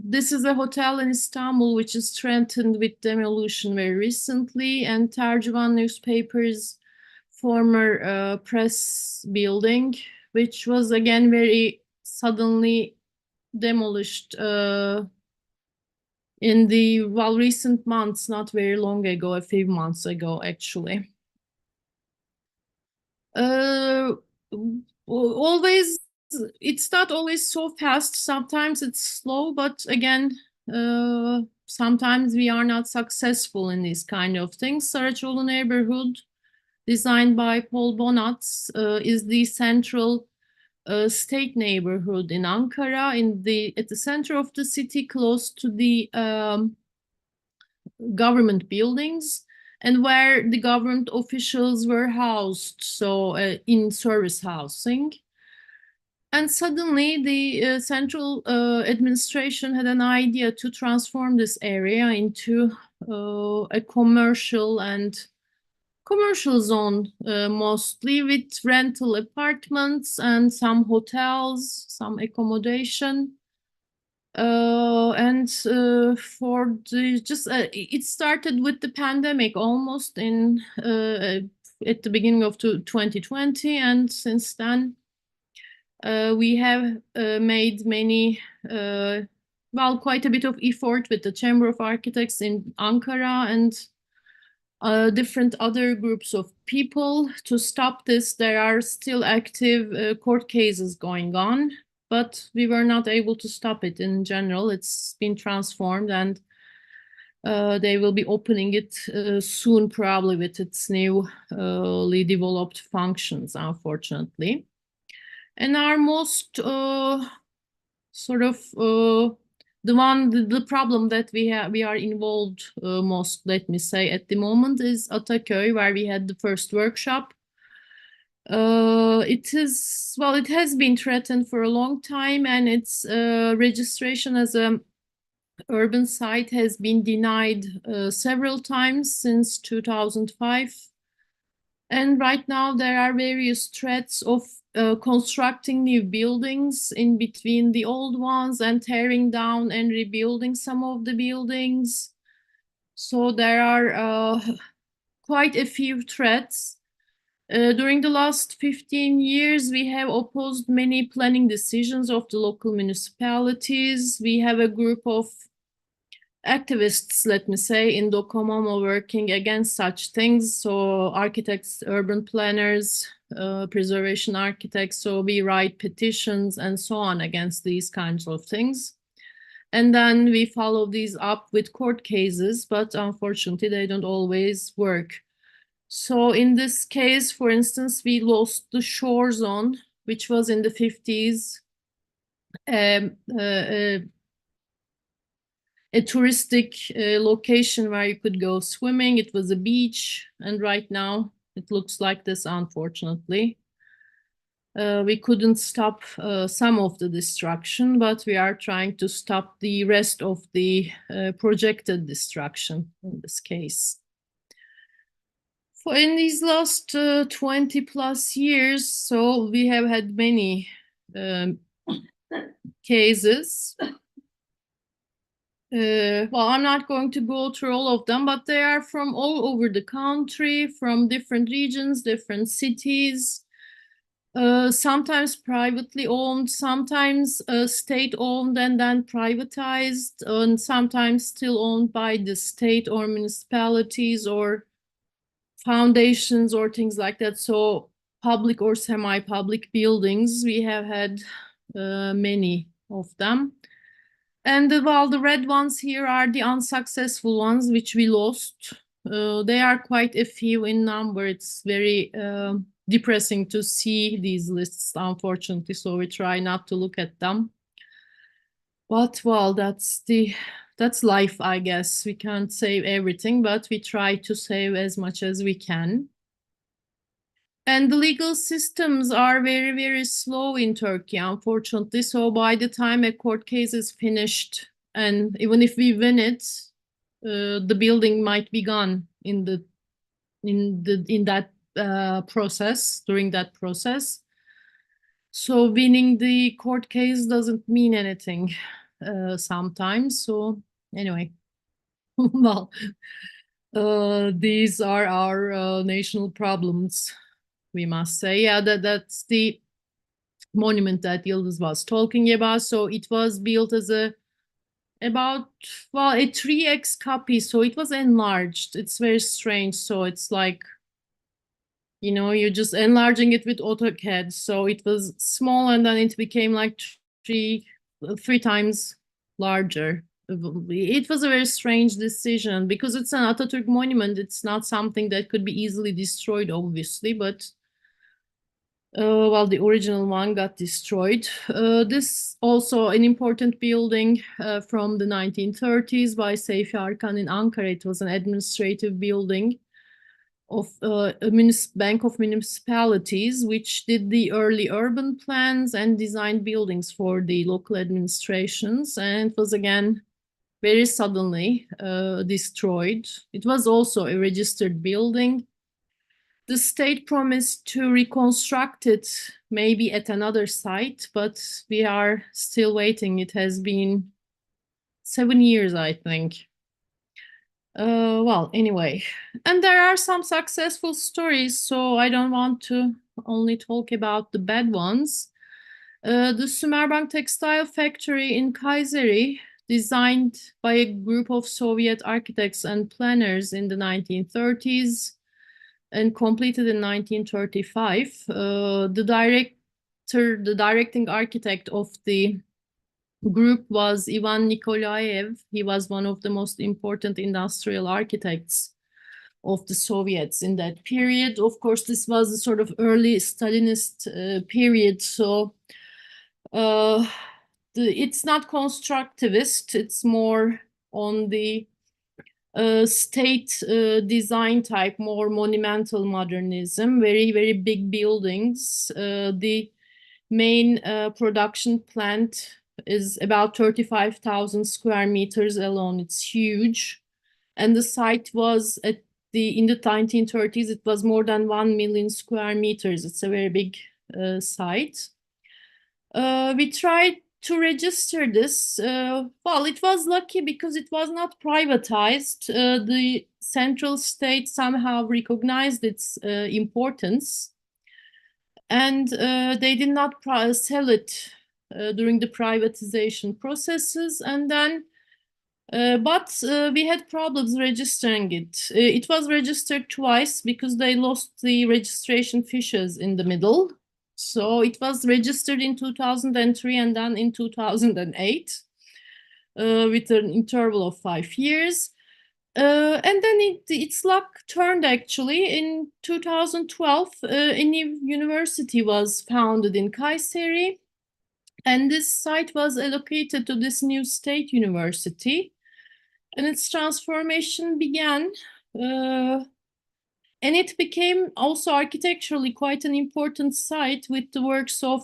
Speaker 3: This is a hotel in Istanbul, which is threatened with demolition very recently, and Tercüman newspaper's former press building, which was again very suddenly demolished in the recent months, not very long ago, a few months ago, actually. Always, it's not always so fast. Sometimes it's slow, but again, sometimes we are not successful in these kind of things. Saraçoğlu neighborhood, designed by Paul Bonatz, is the central state neighborhood in Ankara, at the center of the city, close to the government buildings, and where the government officials were housed, so in service housing. And suddenly the central administration had an idea to transform this area into a commercial zone, mostly with rental apartments and some hotels, some accommodation. It started with the pandemic almost at the beginning of 2020, and since then we have made many, quite a bit of effort with the Chamber of Architects in Ankara and different other groups of people to stop this. There are still active court cases going on, but we were not able to stop it in general. It's been transformed, and they will be opening it soon, probably with its newly developed functions, unfortunately. And our most the problem that we are involved most, let me say, at the moment is Ataköy, where we had the first workshop. It has been threatened for a long time, and its registration as a urban site has been denied several times since 2005. And right now there are various threats of constructing new buildings in between the old ones and tearing down and rebuilding some of the buildings. So there are quite a few threats. During the last 15 years, we have opposed many planning decisions of the local municipalities. We have a group of activists, let me say, in Docomomo working against such things. So architects, urban planners, preservation architects. So we write petitions and so on against these kinds of things. And then we follow these up with court cases, but unfortunately they don't always work. So in this case, for instance, we lost the shore zone, which was in the 50s. A touristic location where you could go swimming. It was a beach, and right now it looks like this, unfortunately. We couldn't stop some of the destruction, but we are trying to stop the rest of the projected destruction in this case. In these last 20 plus years, so we have had many cases. Well, I'm not going to go through all of them, but they are from all over the country, from different regions, different cities, sometimes privately owned, sometimes state-owned and then privatized, and sometimes still owned by the state or municipalities or foundations or things like that. So public or semi-public buildings, we have had many of them. And while the red ones here are the unsuccessful ones, which we lost. They are quite a few in number. It's very depressing to see these lists, unfortunately, so we try not to look at them. But, well, that's life, I guess. We can't save everything, but we try to save as much as we can. And the legal systems are very, very slow in Turkey, unfortunately. So by the time a court case is finished, and even if we win it, the building might be gone in that process, during that process. So winning the court case doesn't mean anything sometimes. So anyway, well, these are our national problems, we must say. Yeah, that's the monument that Yıldız was talking about. So it was built as a 3x copy. So it was enlarged. It's very strange. So it's like, you know, you're just enlarging it with AutoCAD. So it was small and then it became like three times larger. It was a very strange decision because it's an Atatürk monument. It's not something that could be easily destroyed, obviously, but well, the original one got destroyed. This also an important building from the 1930s by Seyfi Arkan in Ankara. It was an administrative building of a Bank of Municipalities, which did the early urban plans and designed buildings for the local administrations. And it was again very suddenly destroyed. It was also a registered building. The state promised to reconstruct it maybe at another site, but we are still waiting. It has been 7 years, I think. Well, anyway, and there are some successful stories, so I don't want to only talk about the bad ones. The Sümerbank textile factory in Kayseri, designed by a group of Soviet architects and planners in the 1930s and completed in 1935. The directing architect of the group was Ivan Nikolaev. He was one of the most important industrial architects of the Soviets in that period. Of course, this was a sort of early Stalinist period, so it's not constructivist, it's more on the state design type, more monumental modernism, very, very big buildings. The main production plant is about 35,000 square meters alone. It's huge. And the site was in the 1930s, it was more than 1 million square meters. It's a very big site. We tried to register this. Well, it was lucky because it was not privatized. The central state somehow recognized its importance, and they did not sell it during the privatization processes. And then, but we had problems registering it. It was registered twice because they lost the registration fishes in the middle. So it was registered in 2003 and then in 2008 with an interval of 5 years. And then its luck turned actually. In 2012, a new university was founded in Kayseri. And this site was allocated to this new state university. And its transformation began. And it became also architecturally quite an important site with the works of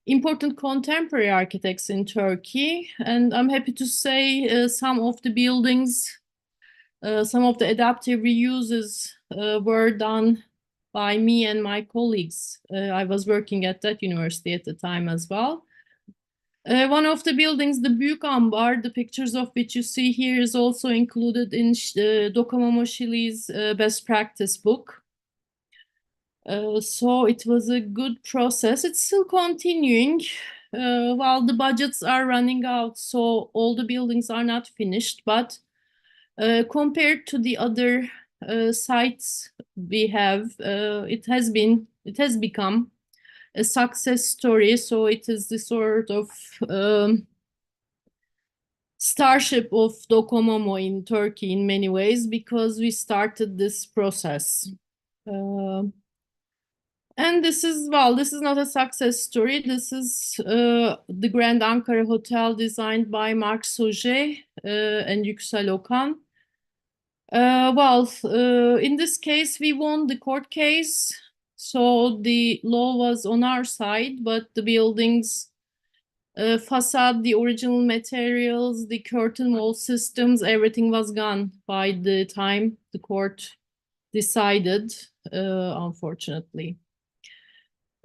Speaker 3: important contemporary architects in Turkey. And I'm happy to say some of the buildings, some of the adaptive reuses were done by me and my colleagues. I was working at that university at the time as well. One of the buildings, the Büyük Ambar, the pictures of which you see here, is also included in Dokomomo Shili's best practice book. So it was a good process. It's still continuing while the budgets are running out, so all the buildings are not finished. But compared to the other sites we have, it has become a success story. So it is the sort of starship of Dokomomo in Turkey in many ways, because we started this process. And this is not a success story. This is the Grand Ankara Hotel designed by Marc Sauget and Yüksel Okan. In this case, we won the court case. So the law was on our side, but the building's facade, the original materials, the curtain wall systems, everything was gone by the time the court decided, unfortunately.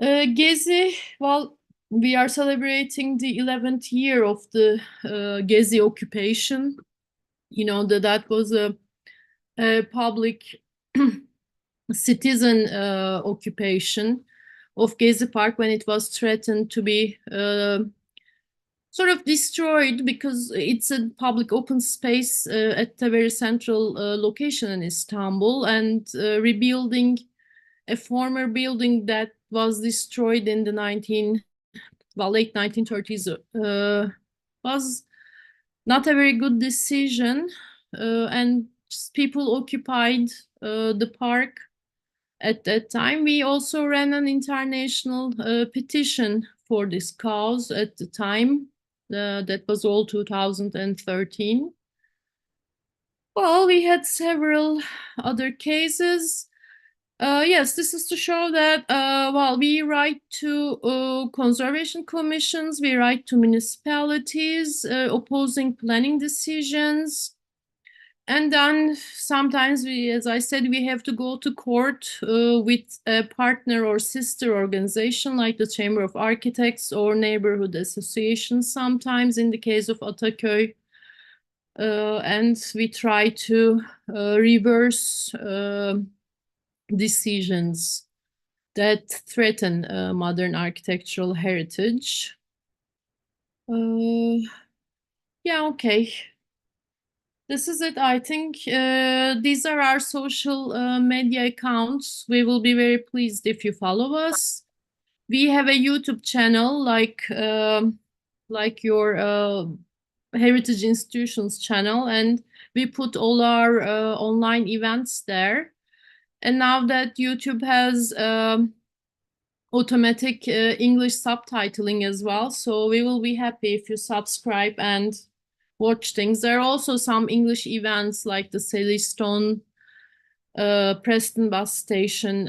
Speaker 3: Gezi, well, we are celebrating the 11th year of the Gezi occupation. You know, that was a public citizen occupation of Gezi Park when it was threatened to be sort of destroyed, because it's a public open space at a very central location in Istanbul, and rebuilding a former building that was destroyed in the late 1930s was not a very good decision, and people occupied the park at that time. We also ran an international petition for this cause at the time. That was all 2013. Well, we had several other cases. Yes, this is to show that, we write to conservation commissions, we write to municipalities opposing planning decisions. And then sometimes as I said, we have to go to court with a partner or sister organization like the Chamber of Architects or neighborhood associations, sometimes in the case of Ataköy. And we try to reverse decisions that threaten modern architectural heritage. Yeah, okay. This is it, I think. These are our social media accounts. We will be very pleased if you follow us. We have a YouTube channel like your heritage institutions channel, and we put all our online events there. And now that YouTube has automatic English subtitling as well. So we will be happy if you subscribe and watch things. There are also some English events like the Sally Stone Preston Bus Station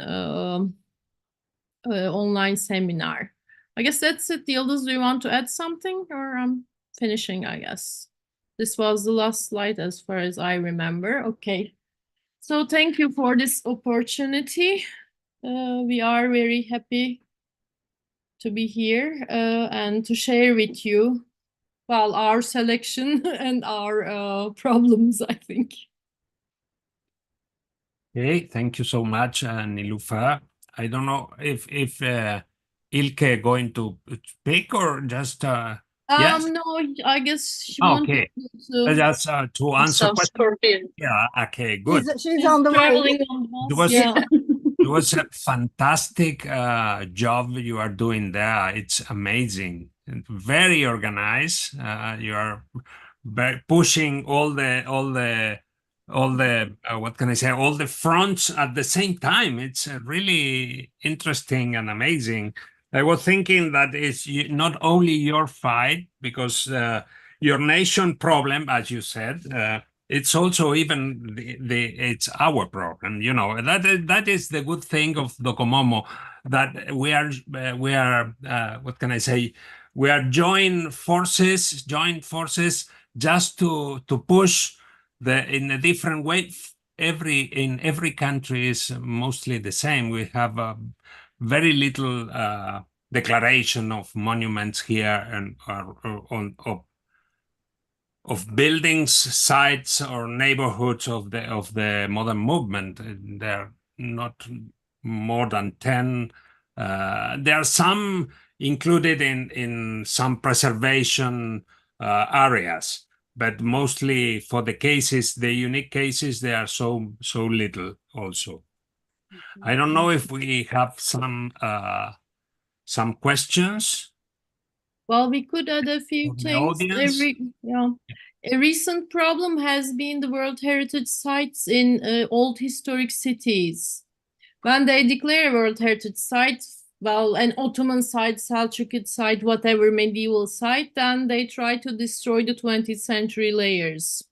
Speaker 3: online seminar. I guess that's it. Yıldız, do you want to add something, or I'm finishing, I guess? This was the last slide as far as I remember. Okay. So thank you for this opportunity. We are very happy to be here and to share with you, well, our selection and our problems, I think.
Speaker 1: Okay, thank you so much, Nilufer. I don't know if Ilke going to speak or just yes.
Speaker 3: No, I guess she
Speaker 1: Okay.
Speaker 3: wanted to
Speaker 1: Just to answer
Speaker 4: Some
Speaker 1: questions.
Speaker 4: scorpion.
Speaker 1: Yeah. Okay. Good.
Speaker 2: She's on the way.
Speaker 3: traveling on
Speaker 1: It
Speaker 3: bus.
Speaker 1: was
Speaker 3: Yeah.
Speaker 1: it was a fantastic job you are doing there. It's amazing. And very organized. You are pushing all the what can I say? All the fronts at the same time. It's really interesting and amazing. I was thinking that it's not only your fight because your nation problem, as you said. It's also even it's our problem, you know. That is the good thing of Docomomo, that we are what can I say? We are joint forces just to push in a different way. In every country is mostly the same. We have very little declaration of monuments here and of buildings, sites, or neighborhoods of the modern movement. There are not more than 10. There are some included in some preservation areas, but mostly for the cases, the unique cases, they are so little also. I don't know if we have some questions.
Speaker 3: Well, we could add a few
Speaker 1: From the
Speaker 3: things.
Speaker 1: audience?
Speaker 3: A recent problem has been the World Heritage sites in old historic cities. When they declare a World Heritage site, well, an Ottoman site, Selçukid site, whatever medieval site, then they try to destroy the 20th century layers.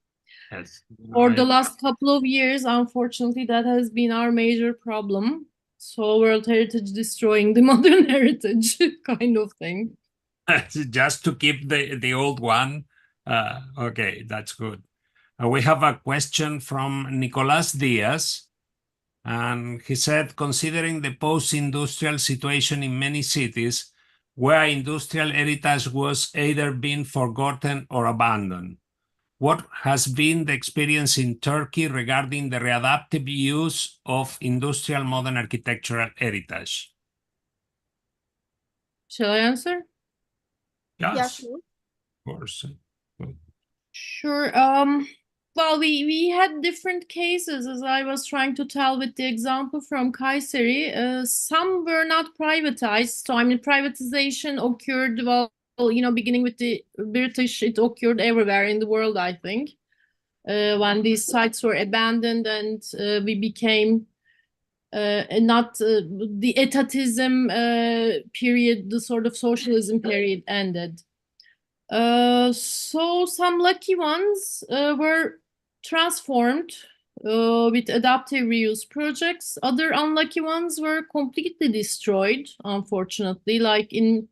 Speaker 1: Yes.
Speaker 3: For the last couple of years, unfortunately, that has been our major problem. So World Heritage destroying the modern heritage kind of thing.
Speaker 1: Just to keep the old one. Okay, that's good. We have a question from Nicolas Diaz, and he said, considering the post-industrial situation in many cities where industrial heritage was either being forgotten or abandoned, what has been the experience in Turkey regarding the readaptive use of industrial modern architectural heritage?
Speaker 3: Shall I answer?
Speaker 1: Yes,
Speaker 2: sure.
Speaker 1: of course.
Speaker 3: Sure. Well, we had different cases, as I was trying to tell with the example from Kayseri. Some were not privatized. So, I mean, privatization occurred, well, you know, beginning with the British, it occurred everywhere in the world, I think, when these sites were abandoned and we became not the etatism period, the sort of socialism period ended. So some lucky ones were transformed with adaptive reuse projects. Other unlucky ones were completely destroyed, unfortunately. Like in,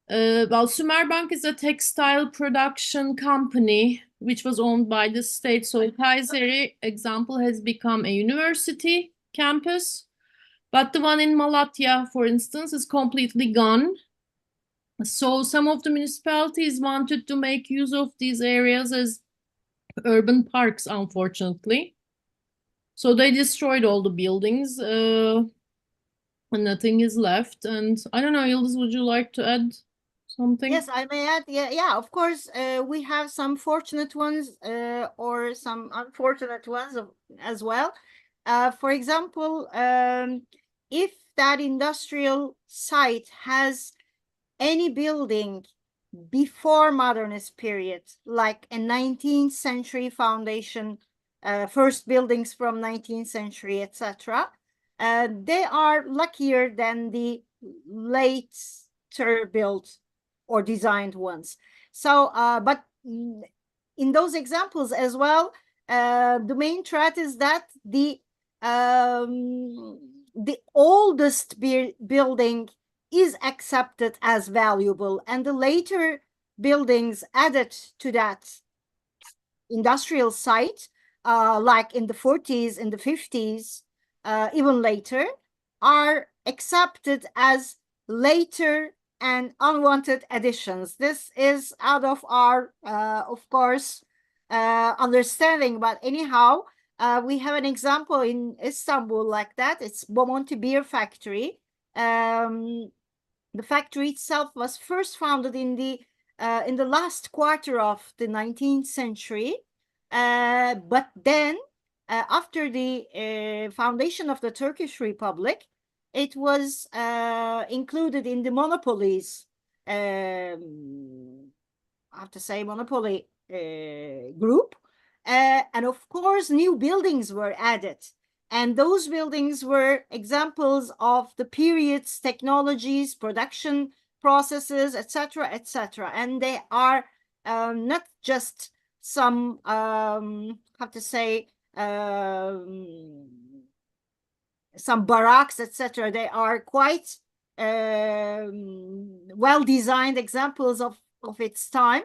Speaker 3: well, Sümerbank is a textile production company which was owned by the state. So Kayseri example has become a university campus, but the one in Malatya, for instance, is completely gone. So some of the municipalities wanted to make use of these areas as urban parks, unfortunately. So they destroyed all the buildings and nothing is left. And I don't know, Yıldız, would you like to add something?
Speaker 2: Yes, I may add. Yeah, of course, we have some fortunate ones or some unfortunate ones as well. For example, if that industrial site has any building before modernist period, like a 19th century foundation, first buildings from 19th century, etc., they are luckier than the later built or designed ones. So, but in those examples as well, the main threat is that the oldest building is accepted as valuable, and the later buildings added to that industrial site, like in the 40s, in the 50s, even later, are accepted as later and unwanted additions. This is out of our, of course, understanding. But anyhow, we have an example in Istanbul like that. It's Bomonti Beer Factory. The factory itself was first founded in the last quarter of the 19th century. But then, after the foundation of the Turkish Republic, it was included in the monopolies, I have to say monopoly group. And of course, new buildings were added. And those buildings were examples of the period's technologies, production processes, etc., etc. And they are not just some, how to say, some barracks, etc. They are quite well-designed examples of its time.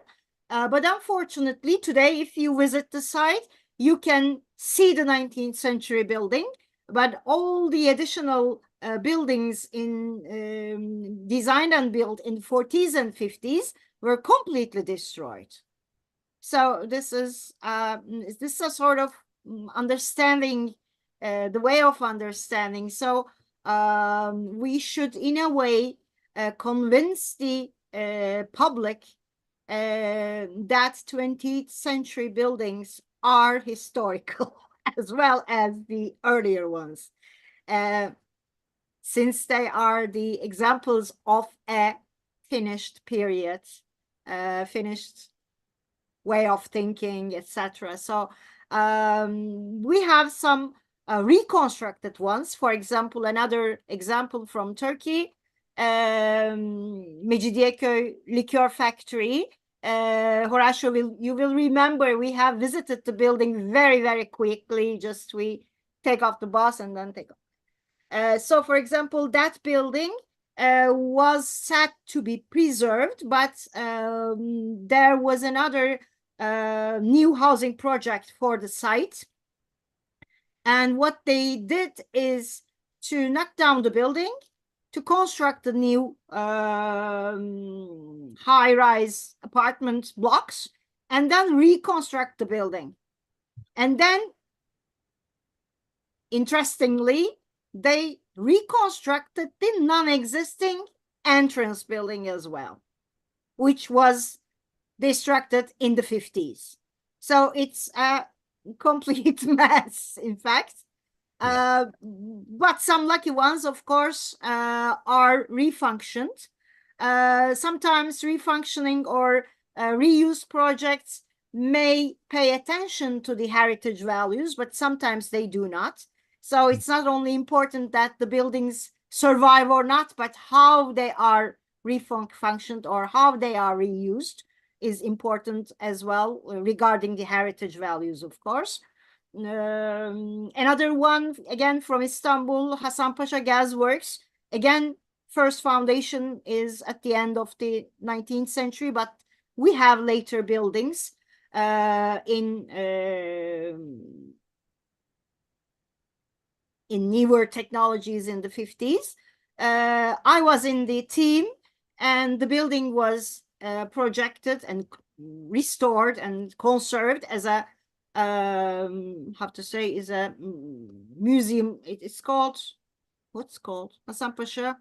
Speaker 2: But unfortunately, today, if you visit the site, you can see the 19th century building, but all the additional buildings designed and built in 40s and 50s were completely destroyed. So this is a sort of understanding, the way of understanding. So we should, in a way, convince the public that 20th century buildings are historical as well as the earlier ones, since they are the examples of a finished period, finished way of thinking, etc. So we have some reconstructed ones. For example, another example from Turkey, Mecidiyeköy Liquor Factory. Horatio, you will remember we have visited the building very, very quickly. Just we take off the bus and then take off. So, for example, that building was set to be preserved, but there was another new housing project for the site. And what they did is to knock down the building, to construct the new high-rise apartment blocks, and then reconstruct the building. And then, interestingly, they reconstructed the non-existing entrance building as well, which was destructed in the 50s. So it's a complete mess, in fact. But some lucky ones, of course, are refunctioned. Sometimes refunctioning or reuse projects may pay attention to the heritage values, but sometimes they do not. So it's not only important that the buildings survive or not, but how they are refunctioned or how they are reused is important as well, regarding the heritage values, of course. Another one, again, from Istanbul, Hasanpaşa Gas Works. Again, first foundation is at the end of the 19th century, but we have later buildings in newer technologies in the 50s. I was in the team, and the building was projected and restored and conserved as a have to say is a museum. It's called, what's called, Hasanpaşa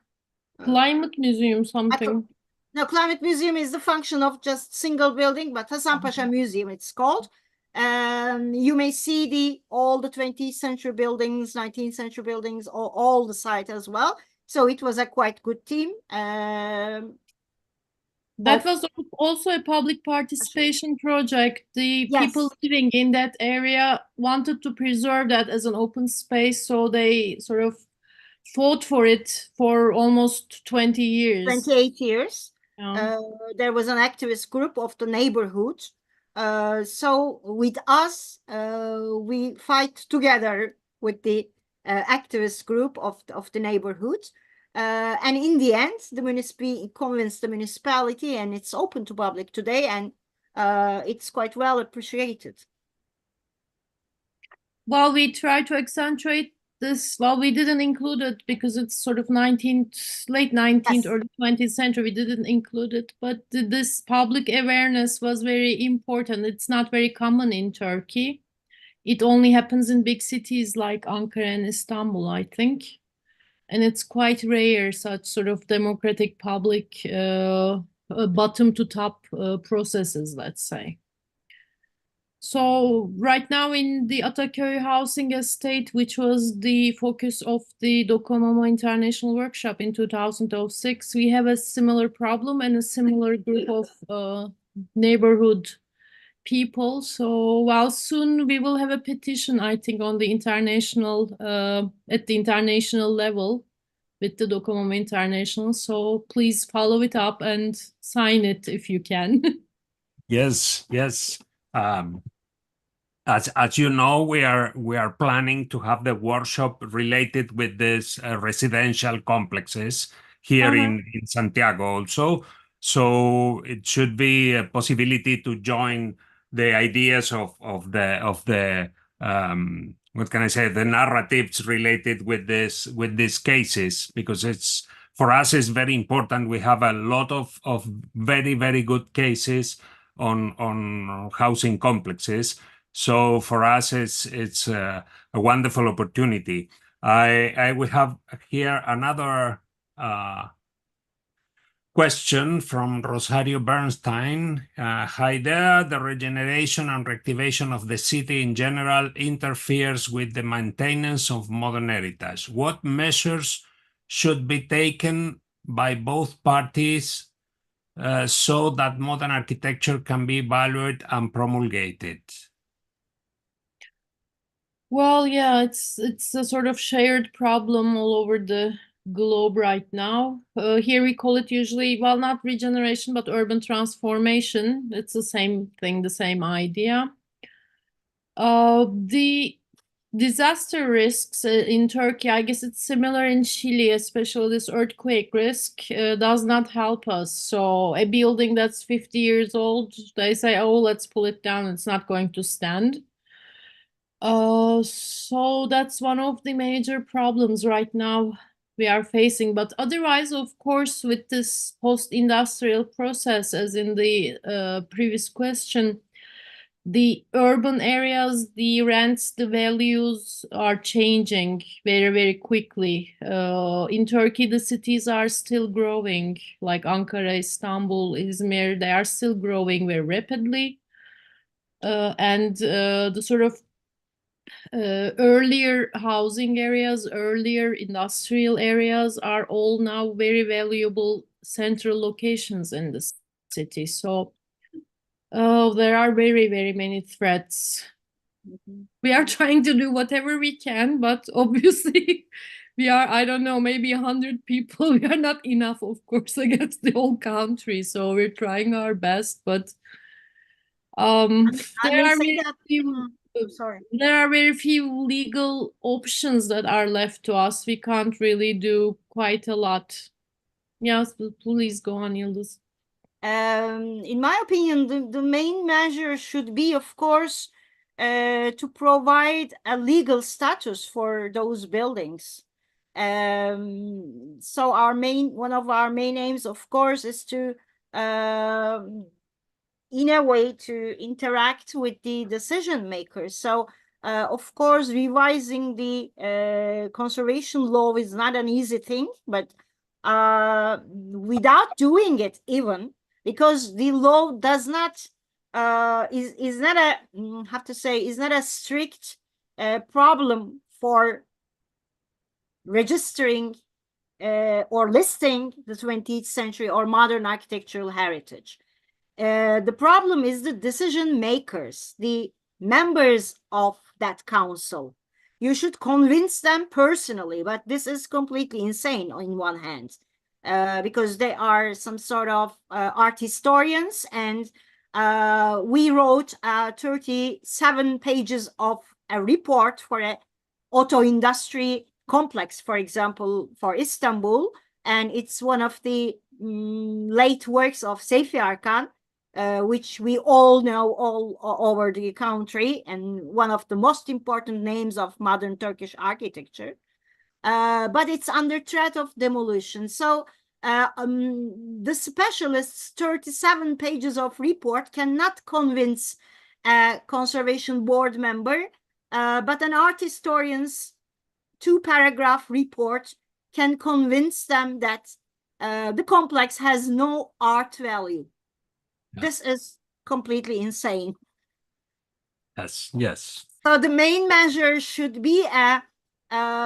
Speaker 3: Climate Museum something.
Speaker 2: No, Climate Museum is the function of just single building, but Hasanpaşa Museum it's called. You may see all the 20th century buildings, 19th century buildings, all the site as well. So it was a quite good team.
Speaker 3: That was also a public participation project. The
Speaker 2: Yes.
Speaker 3: people living in that area wanted to preserve that as an open space, so they sort of fought for it for almost 20 years.
Speaker 2: 28 years.
Speaker 3: Yeah.
Speaker 2: There was an activist group of the neighborhood. So with us, we fight together with the activist group of the neighborhood. And in the end, the municipality convinced the municipality, and it's open to public today, and it's quite well appreciated.
Speaker 3: Well, we try to accentuate this. Well, we didn't include it because it's sort of late 19th,
Speaker 2: Yes.
Speaker 3: early 20th century. We didn't include it, but this public awareness was very important. It's not very common in Turkey. It only happens in big cities like Ankara and Istanbul, I think. And it's quite rare, such sort of democratic public bottom to top processes, let's say. So right now in the Ataköy housing estate, which was the focus of the Docomomo International Workshop in 2006, we have a similar problem and a similar group of neighborhood people. So while soon we will have a petition, I think, on the international at the international level with the Docomomo International. So please follow it up and sign it if you can.
Speaker 1: Yes, yes. As you know, we are planning to have the workshop related with this residential complexes here in Santiago also. So it should be a possibility to join the ideas of the what can I say, the narratives related with these cases, because it's for us it's very important. We have a lot of very good cases on housing complexes. So for us, it's a wonderful opportunity. I will have here another question from Rosario Bernstein. Hi there. The regeneration and reactivation of the city in general interferes with the maintenance of modern heritage. What measures should be taken by both parties so that modern architecture can be valued and promulgated?
Speaker 3: Well, yeah, it's a sort of shared problem all over the globe right now. Here we call it usually, well, not regeneration, but urban transformation. It's the same thing, the same idea. The disaster risks in Turkey, I guess it's similar in Chile, especially this earthquake risk, does not help us. So a building that's 50 years old, they say, oh, let's pull it down. It's not going to stand. So that's one of the major problems right now we are facing. But otherwise, of course, with this post-industrial process, as in the previous question, the urban areas, the rents, the values are changing very quickly. In Turkey, the cities are still growing, like Ankara, Istanbul, Izmir, they are still growing very rapidly. And the sort of earlier housing areas, earlier industrial areas are all now very valuable central locations in the city. So there are very many threats. We are trying to do whatever we can, but obviously we are, I don't know, maybe 100 people. We are not enough, of course, against the whole country. So we're trying our best, but there are very few,
Speaker 2: sorry.
Speaker 3: there are very few legal options that are left to us. We can't really do quite a lot. Yes, please go on, Yıldız.
Speaker 2: In my opinion, the main measure should be, of course, to provide a legal status for those buildings. So one of our main aims, of course, is to in a way to interact with the decision makers. So of course, revising the conservation law is not an easy thing, but without doing it even, because the law does not is not a have to say is not a strict problem for registering or listing the 20th century or modern architectural heritage. The problem is the decision makers, the members of that council. you should convince them personally, but this is completely insane on one hand, because they are some sort of art historians, and we wrote 37 pages of a report for a auto industry complex, for example, for Istanbul, and it's one of the late works of Seyfi Arkan, which we all know all over the country, and one of the most important names of modern Turkish architecture. But it's under threat of demolition. So the specialists' 37 pages of report cannot convince a conservation board member, but an art historian's 2-paragraph report can convince them that the complex has no art value. Yeah. This is completely insane.
Speaker 1: Yes, yes.
Speaker 2: So the main measure should be a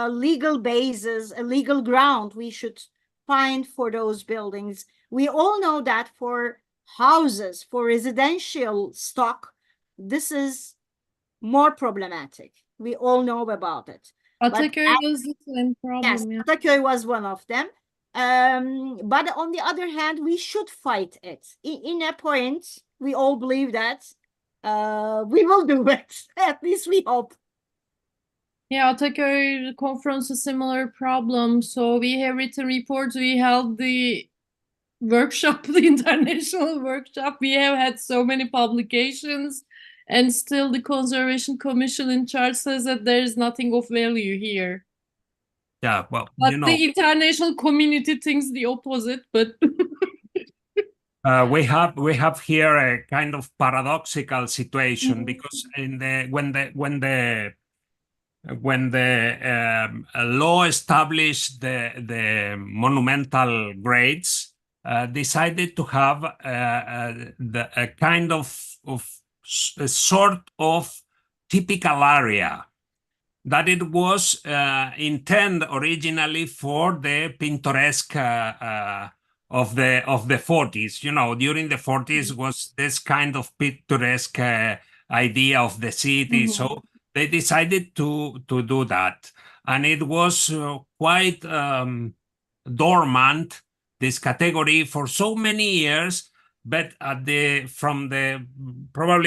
Speaker 2: legal basis, a legal ground we should find for those buildings. We all know that for houses, for residential stock, this is more problematic. We all know about it.
Speaker 3: Ataköy was the same problem.
Speaker 2: Yes, yeah. Ataköy was one of them. But on the other hand, we should fight it. In a point, we all believe that we will do it. At least we hope.
Speaker 3: Yeah, Ataköy confronts a similar problem. So we have written reports. We held the workshop, the international workshop. We have had so many publications, and still the Conservation Commission in charge says that there is nothing of value here.
Speaker 1: Yeah, well,
Speaker 3: but the international community thinks the opposite. But
Speaker 1: we have here a kind of paradoxical situation, because when the law established the monumental grades, decided to have a kind of a sort of typical area, that it was intended originally for the pintoresque of the 40s. You know, during the 40s was this kind of picturesque idea of the city. So they decided to do that, and it was quite dormant, this category, for so many years. But probably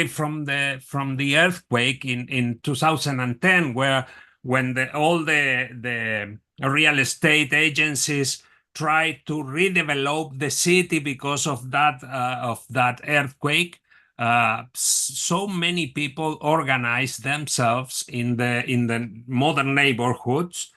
Speaker 1: from the earthquake in 2010, when all the real estate agencies tried to redevelop the city because of that earthquake, so many people organized themselves in the modern neighborhoods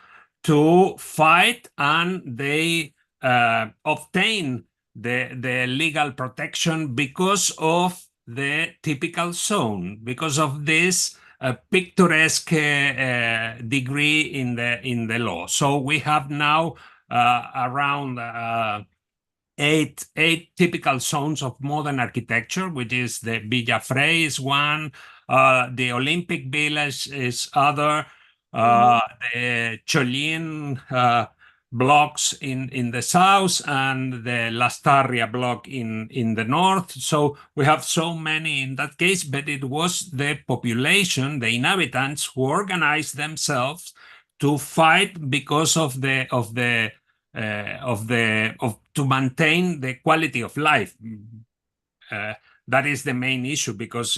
Speaker 1: to fight, and they obtain the legal protection because of the typical zone, because of this picturesque degree in the law. So we have now around eight typical zones of modern architecture, which is the Villa Frey is one, the Olympic Village is other, the Cholin blocks in the south, and the Lastarria block in the north. So we have so many in that case, but it was the population, the inhabitants, who organized themselves to fight because of to maintain the quality of life. That is the main issue, because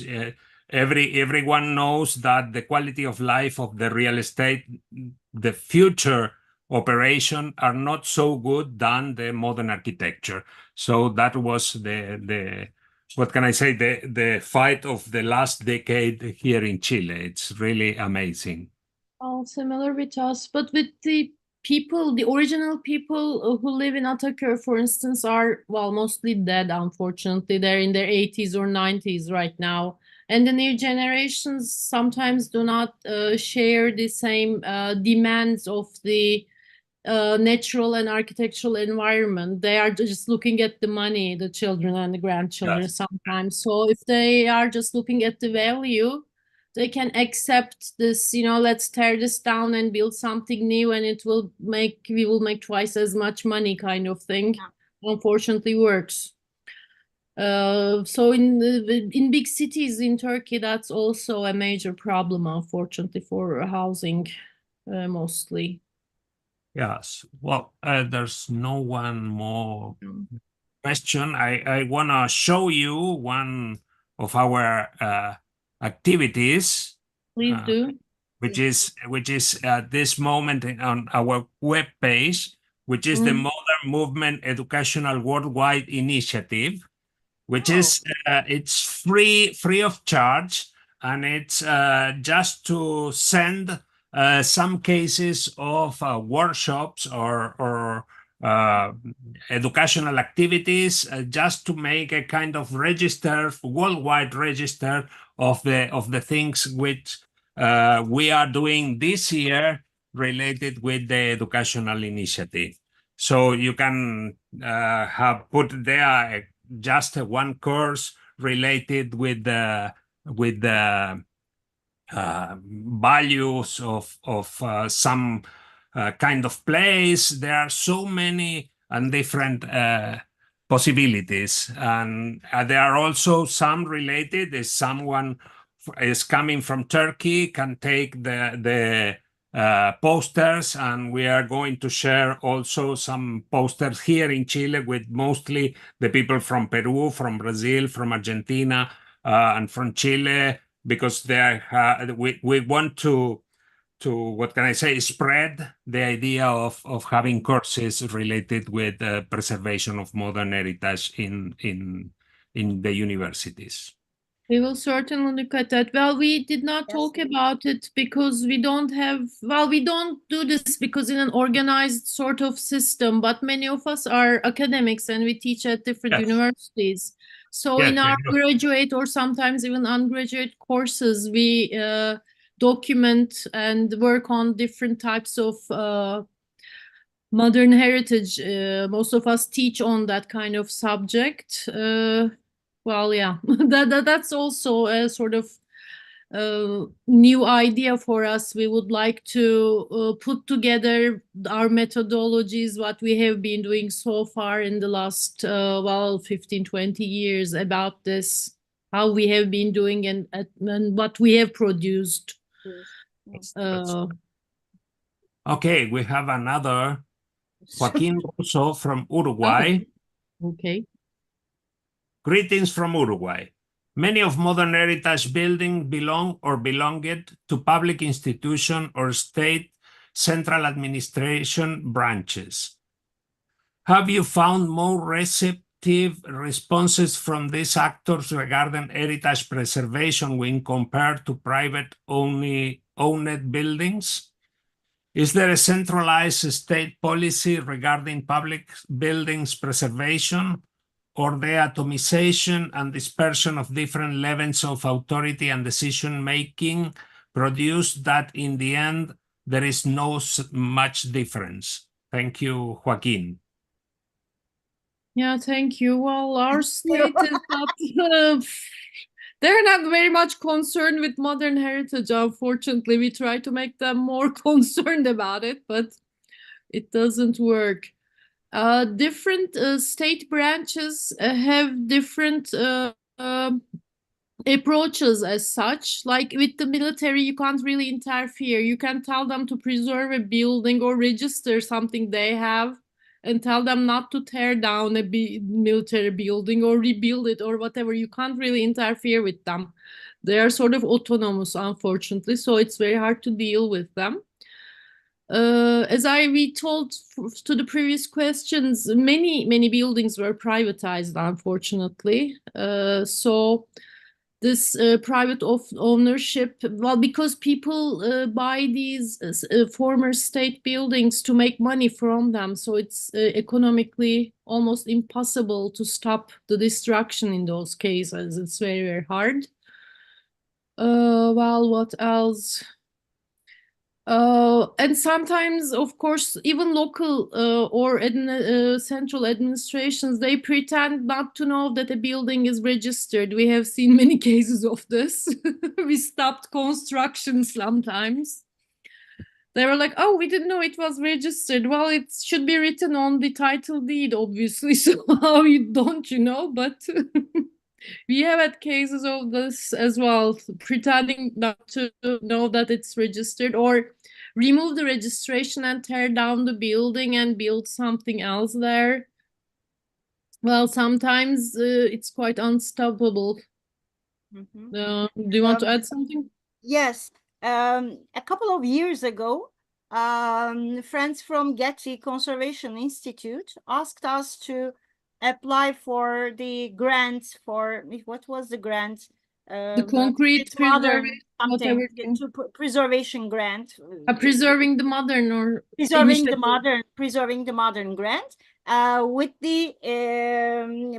Speaker 1: everyone knows that the quality of life of the real estate, the future operation, are not so good than the modern architecture. So that was the what can I say, the fight of the last decade here in Chile. It's really amazing.
Speaker 3: All similar with us, but with the people, the original people who live in Ataköy, for instance, are, well, mostly dead, unfortunately. They're in their 80s or 90s right now. And the new generations sometimes do not share the same demands of the natural and architectural environment. They are just looking at the money, the children and the grandchildren sometimes. So if they are just looking at the value, they can accept this, let's tear this down and build something new, and we will make twice as much money kind of thing. Unfortunately works. So in big cities in Turkey, that's also a major problem, unfortunately, for housing. mostly.
Speaker 1: Yes. Well, there's no one more
Speaker 3: Mm.
Speaker 1: question. I want to show you one of our activities,
Speaker 3: Please do.
Speaker 1: which is at this moment on our web page, which is the
Speaker 3: Mm.
Speaker 1: Modern Movement Educational Worldwide Initiative, which
Speaker 2: Oh.
Speaker 1: is it's free of charge, and it's just to send some cases of workshops or uh, educational activities, just to make a kind of register, worldwide register of the things which we are doing this year related with the educational initiative. So you can have put there just one course related with the values of some kind of place. There are so many and different possibilities, and there are also some related. If someone is coming from Turkey, can take the posters, and we are going to share also some posters here in Chile with mostly the people from Peru, from Brazil, from Argentina, and from Chile, because we want to what can I say, spread the idea of having courses related with preservation of modern heritage in the universities.
Speaker 3: We will certainly look at that. Well, we did not
Speaker 2: Yes,
Speaker 3: talk
Speaker 2: please.
Speaker 3: about it because we don't do this because in an organized sort of system, but many of us are academics and we teach at different
Speaker 1: Yes.
Speaker 3: universities. So
Speaker 1: Yes,
Speaker 3: in
Speaker 1: we
Speaker 3: our
Speaker 1: do.
Speaker 3: graduate or sometimes even undergraduate courses, we document and work on different types of modern heritage. Most of us teach on that kind of subject. Well, yeah, that's also a sort of new idea for us. We would like to put together our methodologies, what we have been doing so far in the last, 15, 20 years about this, how we have been doing and what we have produced.
Speaker 2: Yes.
Speaker 1: Okay, we have another Joaquin Russo from Uruguay.
Speaker 3: Okay.
Speaker 1: Greetings from Uruguay. Many of modern heritage buildings belong or belonged to public institution or state central administration branches. Have you found more receptive responses from these actors regarding heritage preservation when compared to private owned buildings? Is there a centralized state policy regarding public buildings preservation, or the atomization and dispersion of different levels of authority and decision-making produce that in the end there is no much difference? Thank you, Joaquin.
Speaker 3: Yeah, thank you. Well, our state is not, they're not very much concerned with modern heritage, unfortunately. We try to make them more concerned about it, but it doesn't work. Different state branches have different approaches as such. Like with the military, you can't really interfere. You can tell them to preserve a building or register something they have and tell them not to tear down a military building or rebuild it or whatever. You can't really interfere with them. They are sort of autonomous, unfortunately, so it's very hard to deal with them. As we told to the previous questions, many buildings were privatized, unfortunately. So this private ownership, well, because people buy these former state buildings to make money from them, so it's economically almost impossible to stop the destruction in those cases. It's very, very hard. Well, what else? And sometimes, of course, even local or central administrations, they pretend not to know that a building is registered. We have seen many cases of this. We stopped construction sometimes. They were like, oh, we didn't know it was registered. Well, it should be written on the title deed, obviously. So how don't you know? But we have had cases of this as well, pretending not to know that it's registered or remove the registration and tear down the building and build something else there. Well, sometimes it's quite unstoppable.
Speaker 2: Mhm.
Speaker 3: Do you want to add something?
Speaker 2: Yes, a couple of years ago, friends from Getty Conservation Institute asked us to apply for the grant for what was the grant?
Speaker 3: The concrete
Speaker 2: modern
Speaker 3: whatever
Speaker 2: something
Speaker 3: thing.
Speaker 2: preservation grant.
Speaker 3: Preserving the modern or
Speaker 2: Preserving the
Speaker 3: initiative.
Speaker 2: modern grant with the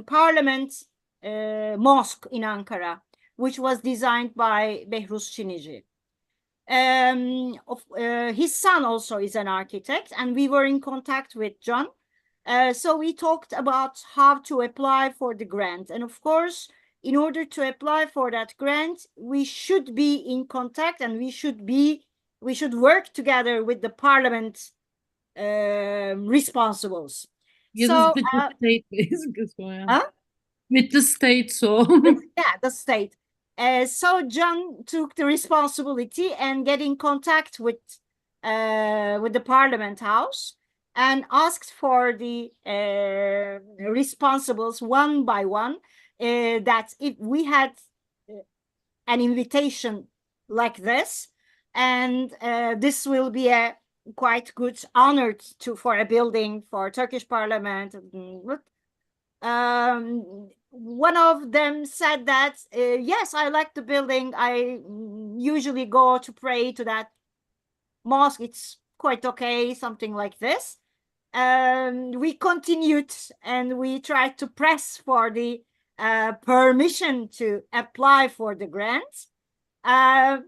Speaker 2: Parliament mosque in Ankara, which was designed by Behruz Çinici. His son also is an architect, and we were in contact with John. So we talked about how to apply for the grant. And of course, in order to apply for that grant, we should be in contact, and we should work together with the parliament responsibles.
Speaker 3: So,
Speaker 2: with
Speaker 3: the state basically.
Speaker 2: Huh?
Speaker 3: With the state, so
Speaker 2: yeah, the state. So John took the responsibility and get in contact with the Parliament House and asked for the responsibles one by one that if we had an invitation like this, and this will be a quite good honor for a building for Turkish Parliament. One of them said that, yes, I like the building. I usually go to pray to that mosque. It's quite okay, something like this. We continued and we tried to press for the permission to apply for the grant. But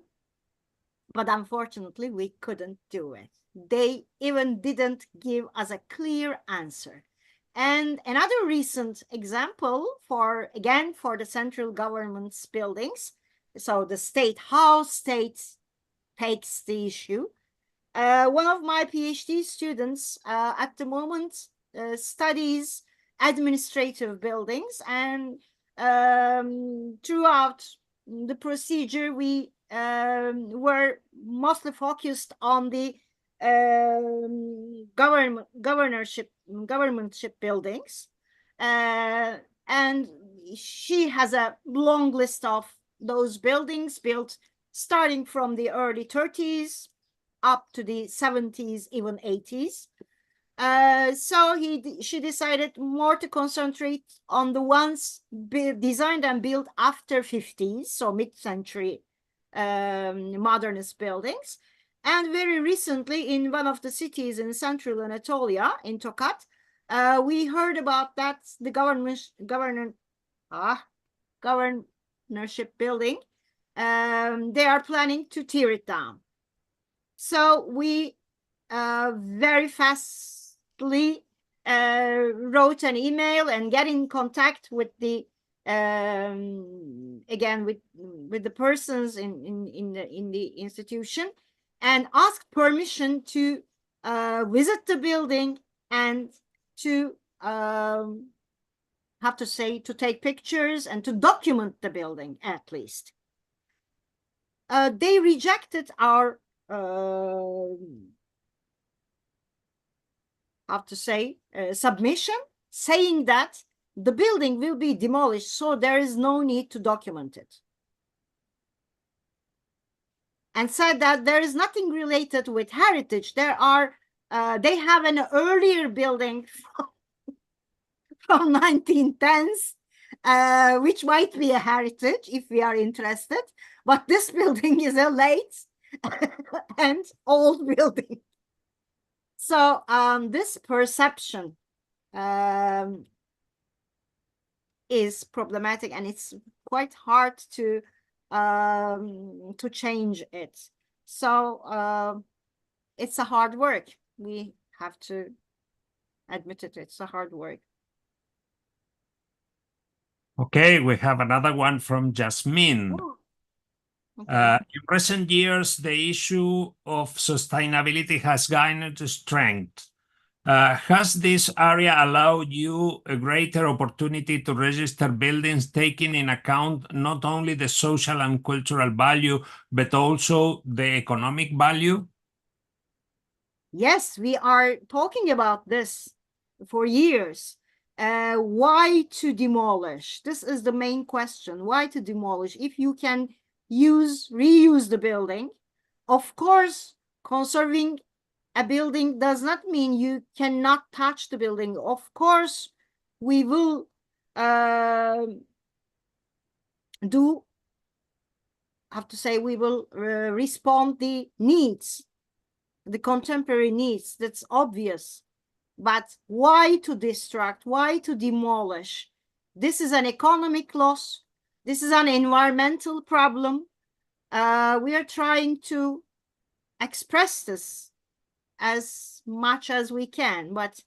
Speaker 2: unfortunately, we couldn't do it. They even didn't give us a clear answer. And another recent example for the central government's buildings. So the state takes the issue. One of my PhD students at the moment studies administrative buildings, and throughout the procedure, we were mostly focused on the governmentship buildings, and she has a long list of those buildings built starting from the early 30s up to the 70s, even 80s. So she decided more to concentrate on the ones designed and built after 50s, so mid-century modernist buildings. And very recently, in one of the cities in central Anatolia, in Tokat, we heard about that the governorship building. They are planning to tear it down. So we very fastly wrote an email and get in contact with the again with the persons in the institution, and asked permission to visit the building and to to take pictures and to document the building at least. They rejected our submission, saying that the building will be demolished, so there is no need to document it. And said that there is nothing related with heritage. They have an earlier building from 1910s, which might be a heritage if we are interested. But this building is a late and old building. So this perception is problematic, and it's quite hard to change it. So it's a hard work. We have to admit it. It's a hard work.
Speaker 1: Okay, we have another one from Jasmine.
Speaker 2: Oh. Okay.
Speaker 1: In recent years, the issue of sustainability has gained strength. Has this area allowed you a greater opportunity to register buildings taking in account not only the social and cultural value, but also the economic value?
Speaker 2: Yes, we are talking about this for years. Why to demolish? This is the main question. Why to demolish? If you can reuse the building, of course, conserving a building does not mean you cannot touch the building. Of course, we will we will respond the needs, the contemporary needs. That's obvious. But why to destruct? Why to demolish? This is an economic loss. This is an environmental problem. We are trying to express this as much as we can. But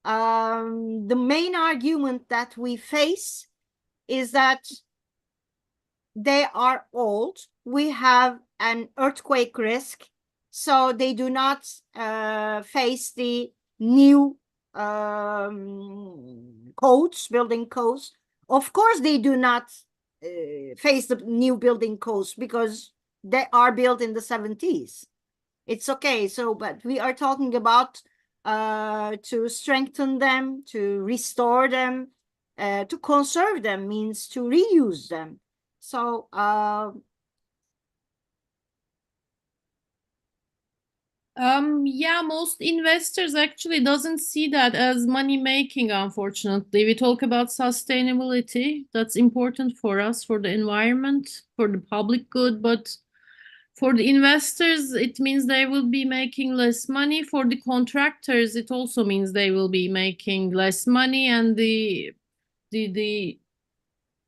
Speaker 2: the main argument that we face is that they are old. We have an earthquake risk, so they do not face the new codes, building codes. Of course, they do not face the new building codes because they are built in the 70s. It's okay. So, but we are talking about to strengthen them, to restore them, to conserve them means to reuse them. So,
Speaker 3: yeah, most investors actually doesn't see that as money making, unfortunately. We talk about sustainability. That's important for us, for the environment, for the public good, but for the investors, it means they will be making less money. For the contractors, it also means they will be making less money, and the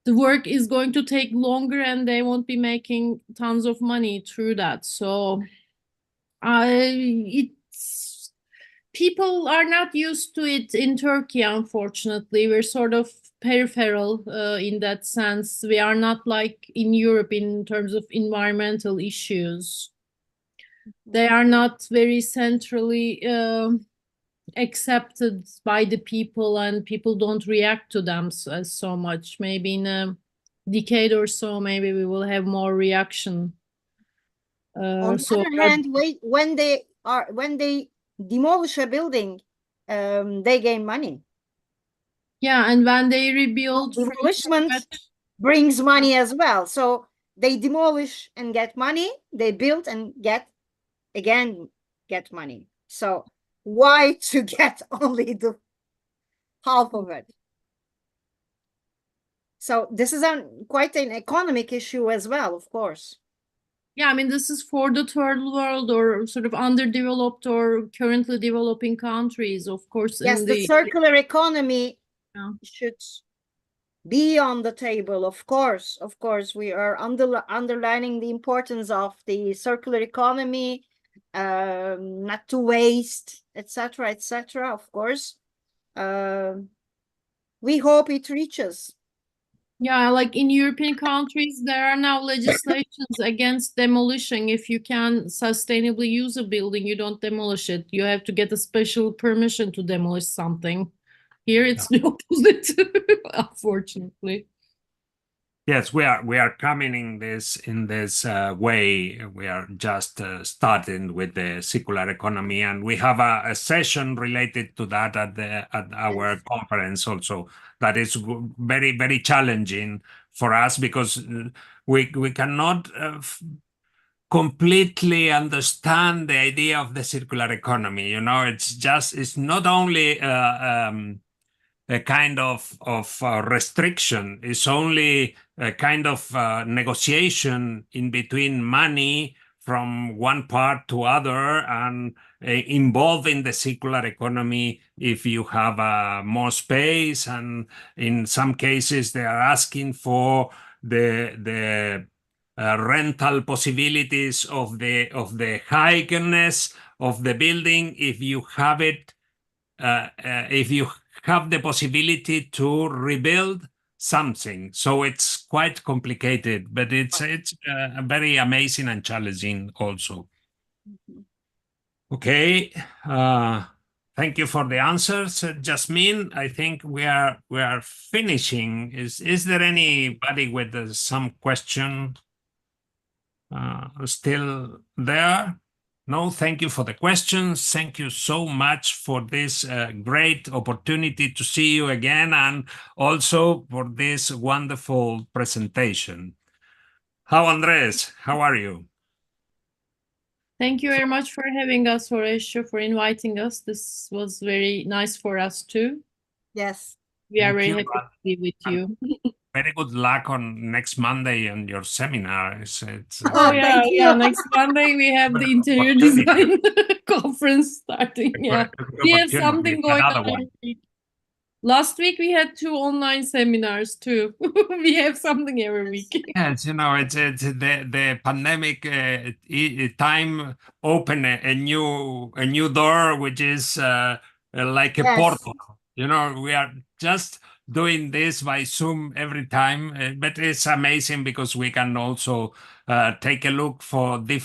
Speaker 3: work is going to take longer, and they won't be making tons of money through that. So it's people are not used to it in Turkey, unfortunately. We're sort of peripheral in that sense. We are not like in Europe in terms of environmental issues. They are not very centrally accepted by the people, and people don't react to them so much. Maybe in a decade or so, maybe we will have more reaction.
Speaker 2: on the
Speaker 3: So
Speaker 2: other hand, when they demolish a building, they gain money.
Speaker 3: yeah, and when they rebuild from
Speaker 2: Demolishment
Speaker 3: scratch,
Speaker 2: brings money as well. So they demolish and get money. They build and get money. So why to get only the half of it? So this is quite an economic issue as well, of course.
Speaker 3: yeah, I mean, this is for the third world or sort of underdeveloped or currently developing countries, of course.
Speaker 2: Yes,
Speaker 3: In
Speaker 2: the circular economy
Speaker 3: yeah.
Speaker 2: should be on the table. Of course, we are underlining the importance of the circular economy, not to waste, etc., etc. Of course, we hope it reaches.
Speaker 3: Yeah, like in European countries, there are now legislations against demolition. If you can sustainably use a building, you don't demolish it. You have to get a special permission to demolish something. Here, it's the opposite, unfortunately.
Speaker 1: Yes, we are coming in this way. We are just starting with the circular economy, and we have a session related to that at our
Speaker 2: Yes.
Speaker 1: conference also. That is very challenging for us because we cannot completely understand the idea of the circular economy. You know, it's not only a kind of restriction. It's only a kind of negotiation in between money from one part to other and involving the circular economy if you have more space. And in some cases, they are asking for the rental possibilities of the highness of the building if you have it if you have the possibility to rebuild something. So it's quite complicated, but it's very amazing and challenging also. Okay. Thank you for the answers, Jasmine. I think we are finishing. Is there anybody with some question still there? No, thank you for the questions. Thank you so much for this great opportunity to see you again, and also for this wonderful presentation. How, Andres? How are you?
Speaker 3: Thank you very much for having us, Horatio, for inviting us. This was very nice for us too.
Speaker 2: Yes.
Speaker 3: We are
Speaker 1: Thank
Speaker 3: very
Speaker 1: you,
Speaker 3: happy to be with you.
Speaker 1: Very good luck on next Monday on your seminar. It's
Speaker 3: Oh yeah,
Speaker 2: Thank you.
Speaker 3: yeah. Next Monday we have the interior design conference starting. Yeah, we have something going on every week. Last week we had 2 online seminars too. We have something every week.
Speaker 1: Yes, it's the pandemic time open a new door, which is like a
Speaker 2: Yes.
Speaker 1: portal. We are just doing this by Zoom every time, but it's amazing because we can also take a look for different